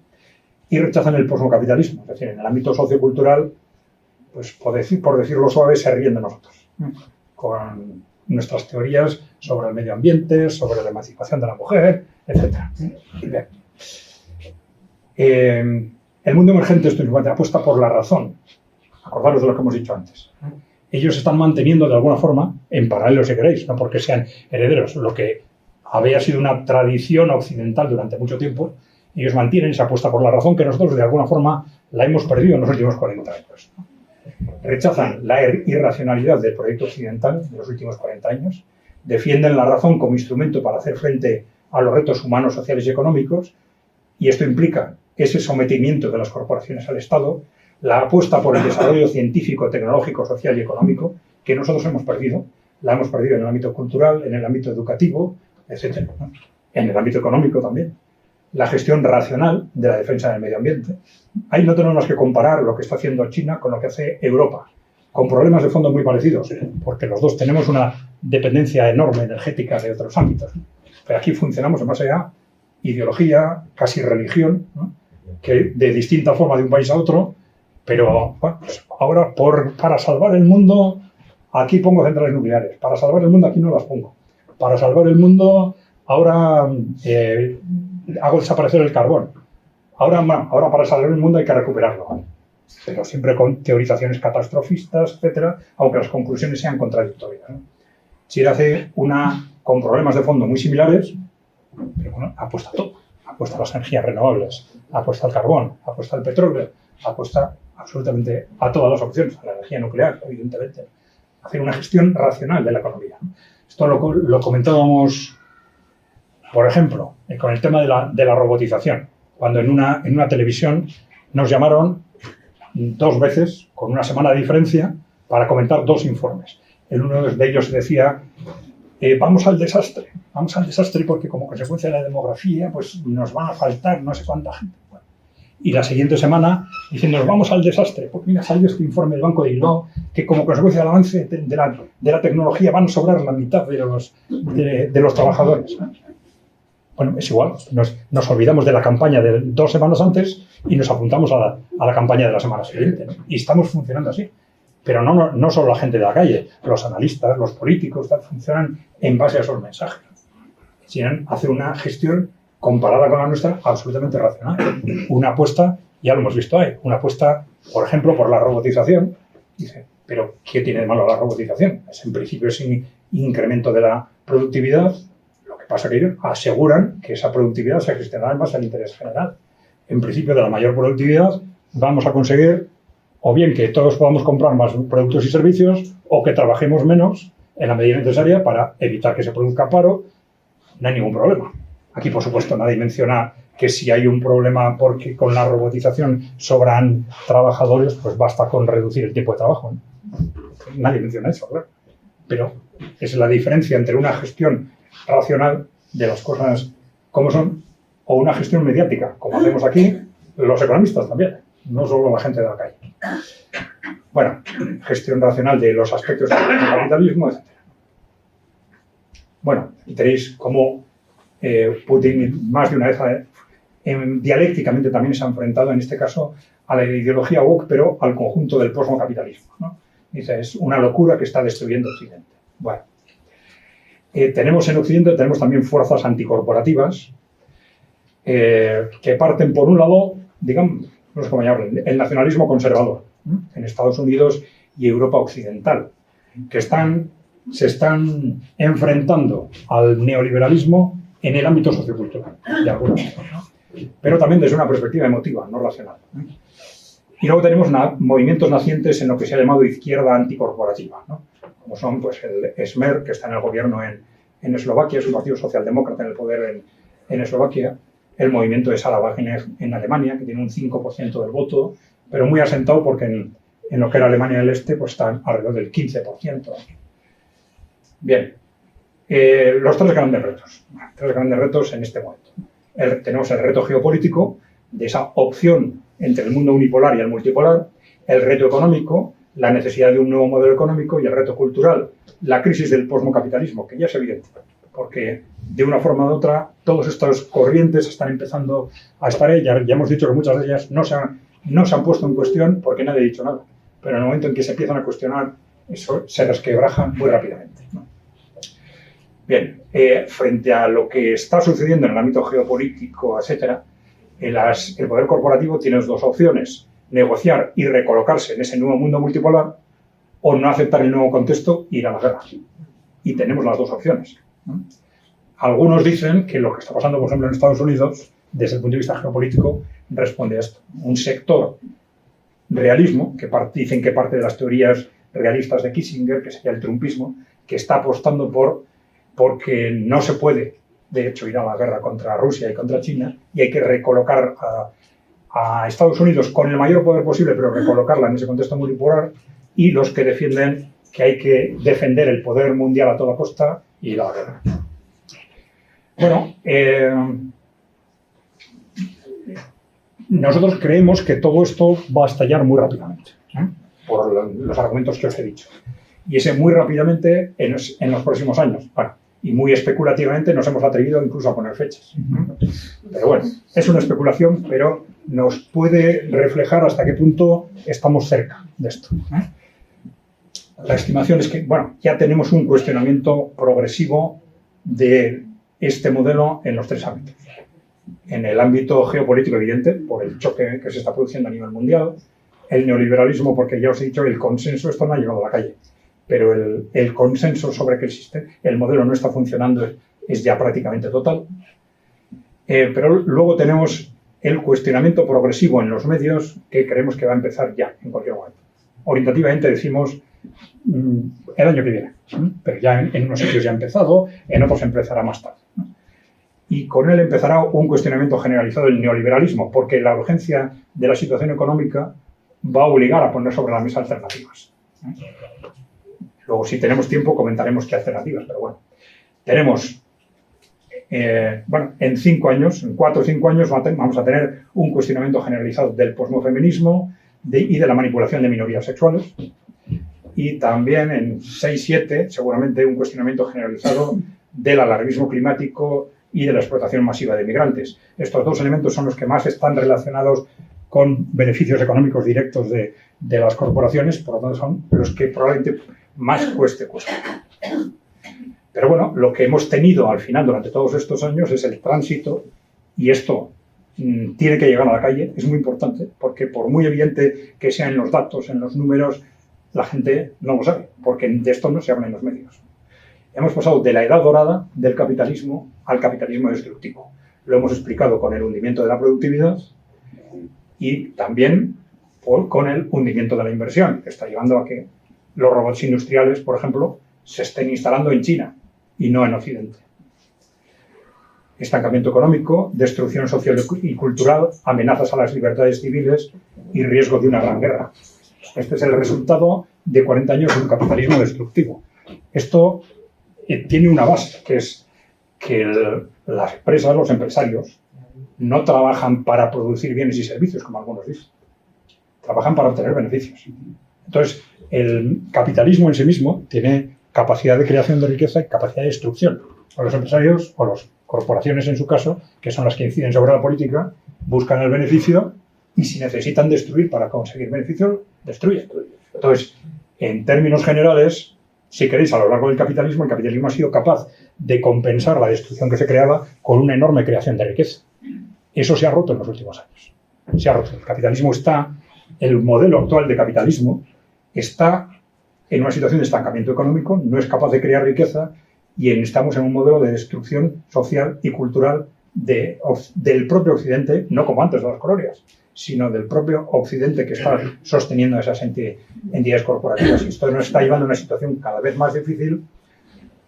Y rechazan el posmocapitalismo, es decir, en el ámbito sociocultural, pues por decirlo suave, se ríen de nosotros, ¿eh? Con nuestras teorías sobre el medio ambiente, sobre la emancipación de la mujer, etc. Bien. El mundo emergente, esto es importante, apuesta por la razón. Acordaros de lo que hemos dicho antes. Ellos están manteniendo de alguna forma, en paralelo si queréis, no porque sean herederos, lo que había sido una tradición occidental durante mucho tiempo, ellos mantienen esa apuesta por la razón que nosotros de alguna forma la hemos perdido en los últimos 40 años. Rechazan la irracionalidad del proyecto occidental de los últimos 40 años, defienden la razón como instrumento para hacer frente a los retos humanos, sociales y económicos, y esto implica ese sometimiento de las corporaciones al Estado, la apuesta por el desarrollo científico, tecnológico, social y económico, que nosotros hemos perdido. La hemos perdido en el ámbito cultural, en el ámbito educativo, etc., ¿no? En el ámbito económico también. La gestión racional de la defensa del medio ambiente. Ahí no tenemos que comparar lo que está haciendo China con lo que hace Europa, con problemas de fondo muy parecidos, porque los dos tenemos una dependencia enorme energética de otros ámbitos, ¿no? Pero aquí funcionamos en base a ideología, casi religión, ¿no? Que de distinta forma de un país a otro, pero bueno, pues ahora para salvar el mundo aquí pongo centrales nucleares, para salvar el mundo aquí no las pongo, para salvar el mundo ahora hago desaparecer el carbón, ahora para salvar el mundo hay que recuperarlo, ¿vale? Pero siempre con teorizaciones catastrofistas, etcétera, aunque las conclusiones sean contradictorias, ¿no? Chile hace con problemas de fondo muy similares, pero bueno, apuesta a todo. Apuesta a las energías renovables, apuesta al carbón, apuesta al petróleo, apuesta absolutamente a todas las opciones, a la energía nuclear, evidentemente. Hacer una gestión racional de la economía. Esto lo comentábamos, por ejemplo, con el tema de la robotización. Cuando en una televisión nos llamaron 2 veces, con una semana de diferencia, para comentar 2 informes. En uno de ellos se decía, vamos al desastre porque como consecuencia de la demografía pues nos van a faltar no sé cuánta gente. Bueno, y la siguiente semana diciendo vamos al desastre, porque mira, salió este informe del Banco de Bilbao que como consecuencia del avance de la tecnología van a sobrar la mitad de los trabajadores. Bueno, es igual, nos olvidamos de la campaña de 2 semanas antes y nos apuntamos a la campaña de la semana siguiente, ¿no? Y estamos funcionando así. Pero no solo la gente de la calle, los analistas, los políticos, funcionan en base a esos mensajes. China hace una gestión comparada con la nuestra absolutamente racional. Una apuesta, ya lo hemos visto ahí, una apuesta, por ejemplo, por la robotización. Dice, pero ¿qué tiene de malo la robotización? En principio es un incremento de la productividad. Lo que pasa es que ellos aseguran que esa productividad se gestionará en base al interés general. En principio, de la mayor productividad vamos a conseguir o bien que todos podamos comprar más productos y servicios o que trabajemos menos en la medida necesaria para evitar que se produzca paro. No hay ningún problema. Aquí, por supuesto, nadie menciona que si hay un problema porque con la robotización sobran trabajadores, pues basta con reducir el tiempo de trabajo, ¿no? Nadie menciona eso, claro. Pero es la diferencia entre una gestión racional de las cosas como son o una gestión mediática, como hacemos aquí los economistas también, no solo la gente de la calle. Bueno, gestión racional de los aspectos del capitalismo, etc. Bueno, y tenéis cómo Putin más de una vez dialécticamente también se ha enfrentado, en este caso, a la ideología woke, pero al conjunto del posmocapitalismo, ¿no? Dice, es una locura que está destruyendo Occidente. Bueno, tenemos en Occidente también fuerzas anticorporativas que parten, por un lado, digamos, no sé cómo llamarlo, el nacionalismo conservador, ¿no? En Estados Unidos y Europa occidental, que se están enfrentando al neoliberalismo en el ámbito sociocultural, de alguna manera, ¿no? Pero también desde una perspectiva emotiva, no racional, ¿no? Y luego tenemos movimientos nacientes en lo que se ha llamado izquierda anticorporativa, ¿no? Como son pues, el Smer, que está en el gobierno en Eslovaquia, es un partido socialdemócrata en el poder en Eslovaquia, el movimiento de Sarah Wagener en Alemania, que tiene un 5% del voto, pero muy asentado porque en lo que era Alemania del Este pues están alrededor del 15%. Bien, los tres grandes retos en este momento. Tenemos el reto geopolítico, de esa opción entre el mundo unipolar y el multipolar, el reto económico, la necesidad de un nuevo modelo económico, y el reto cultural, la crisis del posmocapitalismo, que ya es evidente, porque de una forma u otra todas estas corrientes están empezando a estar ahí. Ya hemos dicho que muchas de ellas no se han puesto en cuestión porque nadie ha dicho nada, pero en el momento en que se empiezan a cuestionar, eso se resquebrajan muy rápidamente, ¿no? Bien, frente a lo que está sucediendo en el ámbito geopolítico, etcétera, el poder corporativo tiene dos opciones: negociar y recolocarse en ese nuevo mundo multipolar, o no aceptar el nuevo contexto e ir a la guerra. Y tenemos las dos opciones, ¿no? Algunos dicen que lo que está pasando, por ejemplo, en Estados Unidos, desde el punto de vista geopolítico, responde a esto. Un sector realismo, que dicen que parte de las teorías realistas de Kissinger, que sería el trumpismo, que está apostando porque no se puede, de hecho, ir a la guerra contra Rusia y contra China, y hay que recolocar a Estados Unidos con el mayor poder posible, pero recolocarla en ese contexto multipolar, y los que defienden que hay que defender el poder mundial a toda costa y ir a la guerra. Bueno, nosotros creemos que todo esto va a estallar muy rápidamente, ¿eh? Por los argumentos que os he dicho. Y ese muy rápidamente en los próximos años. Bueno, y muy especulativamente nos hemos atrevido incluso a poner fechas. Pero bueno, es una especulación, pero nos puede reflejar hasta qué punto estamos cerca de esto, ¿eh? La estimación es que, bueno, ya tenemos un cuestionamiento progresivo de este modelo en los tres ámbitos. En el ámbito geopolítico, evidente, por el choque que se está produciendo a nivel mundial; el neoliberalismo, porque ya os he dicho que el consenso, esto no ha llegado a la calle, pero el consenso sobre que el modelo no está funcionando es ya prácticamente total. Pero luego tenemos el cuestionamiento progresivo en los medios, que creemos que va a empezar ya, en cualquier momento. Orientativamente decimos el año que viene, pero ya en unos sitios ya ha empezado, en otros empezará más tarde, ¿no? Y con él empezará un cuestionamiento generalizado del neoliberalismo, porque la urgencia de la situación económica va a obligar a poner sobre la mesa alternativas, ¿eh? Luego, si tenemos tiempo, comentaremos qué alternativas, pero bueno. Tenemos, bueno, en 5 años, en 4 o 5 años, vamos a tener un cuestionamiento generalizado del posmofeminismo y de la manipulación de minorías sexuales. Y también en 6-7, seguramente, un cuestionamiento generalizado del alarmismo climático y de la explotación masiva de migrantes. Estos dos elementos son los que más están relacionados con beneficios económicos directos de las corporaciones, por lo tanto son los que probablemente más cueste. Pero bueno, lo que hemos tenido al final durante todos estos años es el tránsito, y esto tiene que llegar a la calle, es muy importante, porque por muy evidente que sea en los datos, en los números, la gente no lo sabe, porque de esto no se habla en los medios. Hemos pasado de la edad dorada del capitalismo al capitalismo destructivo. Lo hemos explicado con el hundimiento de la productividad y también con el hundimiento de la inversión, que está llevando a que los robots industriales, por ejemplo, se estén instalando en China y no en Occidente. Estancamiento económico, destrucción social y cultural, amenazas a las libertades civiles y riesgo de una gran guerra. Este es el resultado de 40 años de un capitalismo destructivo. Esto tiene una base, que es que las empresas, los empresarios, no trabajan para producir bienes y servicios, como algunos dicen. Trabajan para obtener beneficios. Entonces, el capitalismo en sí mismo tiene capacidad de creación de riqueza y capacidad de destrucción. O los empresarios, o las corporaciones en su caso, que son las que inciden sobre la política, buscan el beneficio y si necesitan destruir para conseguir beneficio, destruyen. Entonces, en términos generales, si queréis, a lo largo del capitalismo, el capitalismo ha sido capaz de compensar la destrucción que se creaba con una enorme creación de riqueza. Eso se ha roto en los últimos años. Se ha roto. El capitalismo el modelo actual de capitalismo está en una situación de estancamiento económico, no es capaz de crear riqueza y estamos en un modelo de destrucción social y cultural del propio Occidente, no como antes de las colonias, sino del propio Occidente que está sosteniendo esas entidades corporativas. Y esto nos está llevando a una situación cada vez más difícil.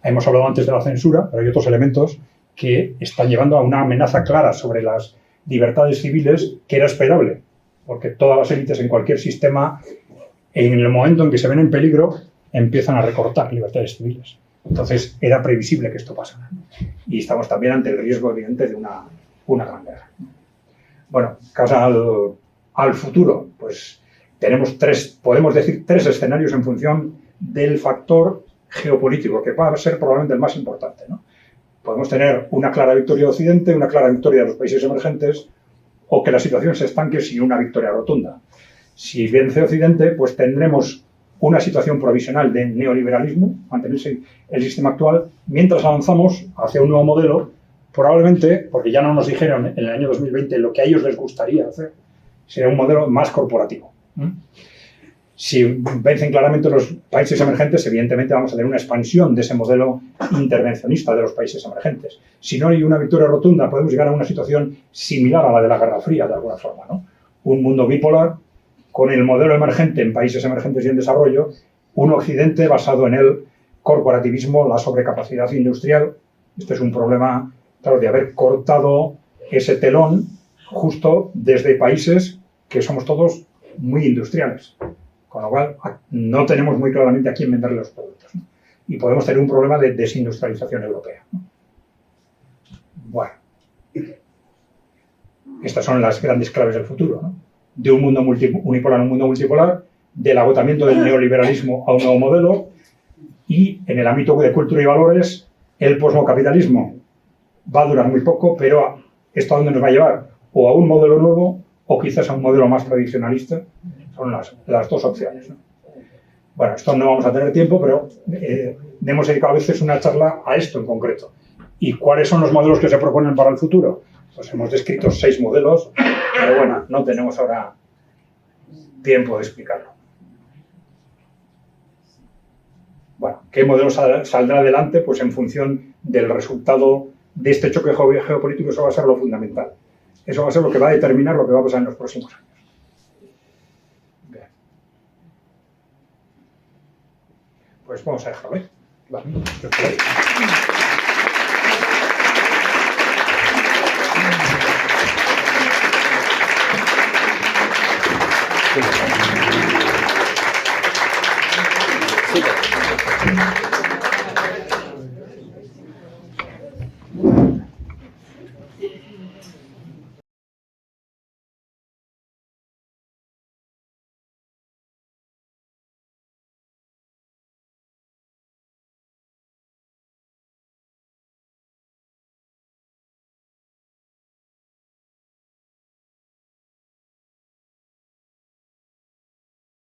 Hemos hablado antes de la censura, pero hay otros elementos que están llevando a una amenaza clara sobre las libertades civiles que era esperable, porque todas las élites en cualquier sistema, en el momento en que se ven en peligro, empiezan a recortar libertades civiles. Entonces, era previsible que esto pasara. Y estamos también ante el riesgo evidente de una gran guerra. Bueno, casa al futuro, pues podemos decir tres escenarios en función del factor geopolítico, que va a ser probablemente el más importante, ¿no? Podemos tener una clara victoria de Occidente, una clara victoria de los países emergentes, o que la situación se estanque sin una victoria rotunda. Si vence Occidente, pues tendremos una situación provisional de neoliberalismo, mantenerse el sistema actual, mientras avanzamos hacia un nuevo modelo, probablemente, porque ya no nos dijeron en el año 2020 lo que a ellos les gustaría hacer, será un modelo más corporativo. Si vencen claramente los países emergentes, evidentemente vamos a tener una expansión de ese modelo intervencionista de los países emergentes. Si no hay una victoria rotunda, podemos llegar a una situación similar a la de la Guerra Fría, de alguna forma, ¿no? Un mundo bipolar, con el modelo emergente en países emergentes y en desarrollo, un Occidente basado en el corporativismo, la sobrecapacidad industrial. Este es un problema, claro, de haber cortado ese telón justo desde países que somos todos muy industriales. Con lo cual, no tenemos muy claramente a quién venderle los productos, ¿no? Y podemos tener un problema de desindustrialización europea, ¿no? Bueno, estas son las grandes claves del futuro, ¿no? De un mundo unipolar a un mundo multipolar, del agotamiento del neoliberalismo a un nuevo modelo, y en el ámbito de cultura y valores, el posmocapitalismo va a durar muy poco, pero ¿esto a dónde nos va a llevar? O a un modelo nuevo, o quizás a un modelo más tradicionalista. Son las dos opciones, ¿no? Bueno, esto no vamos a tener tiempo, pero hemos dedicado a veces una charla a esto en concreto. ¿Y cuáles son los modelos que se proponen para el futuro? Pues hemos descrito 6 modelos, pero bueno, no tenemos ahora tiempo de explicarlo. Bueno, ¿qué modelo saldrá adelante? Pues en función del resultado de este choque geopolítico, eso va a ser lo fundamental. Eso va a ser lo que va a determinar lo que va a pasar en los próximos años. Bien. Pues vamos a dejarlo, ¿eh? Vale. Sí.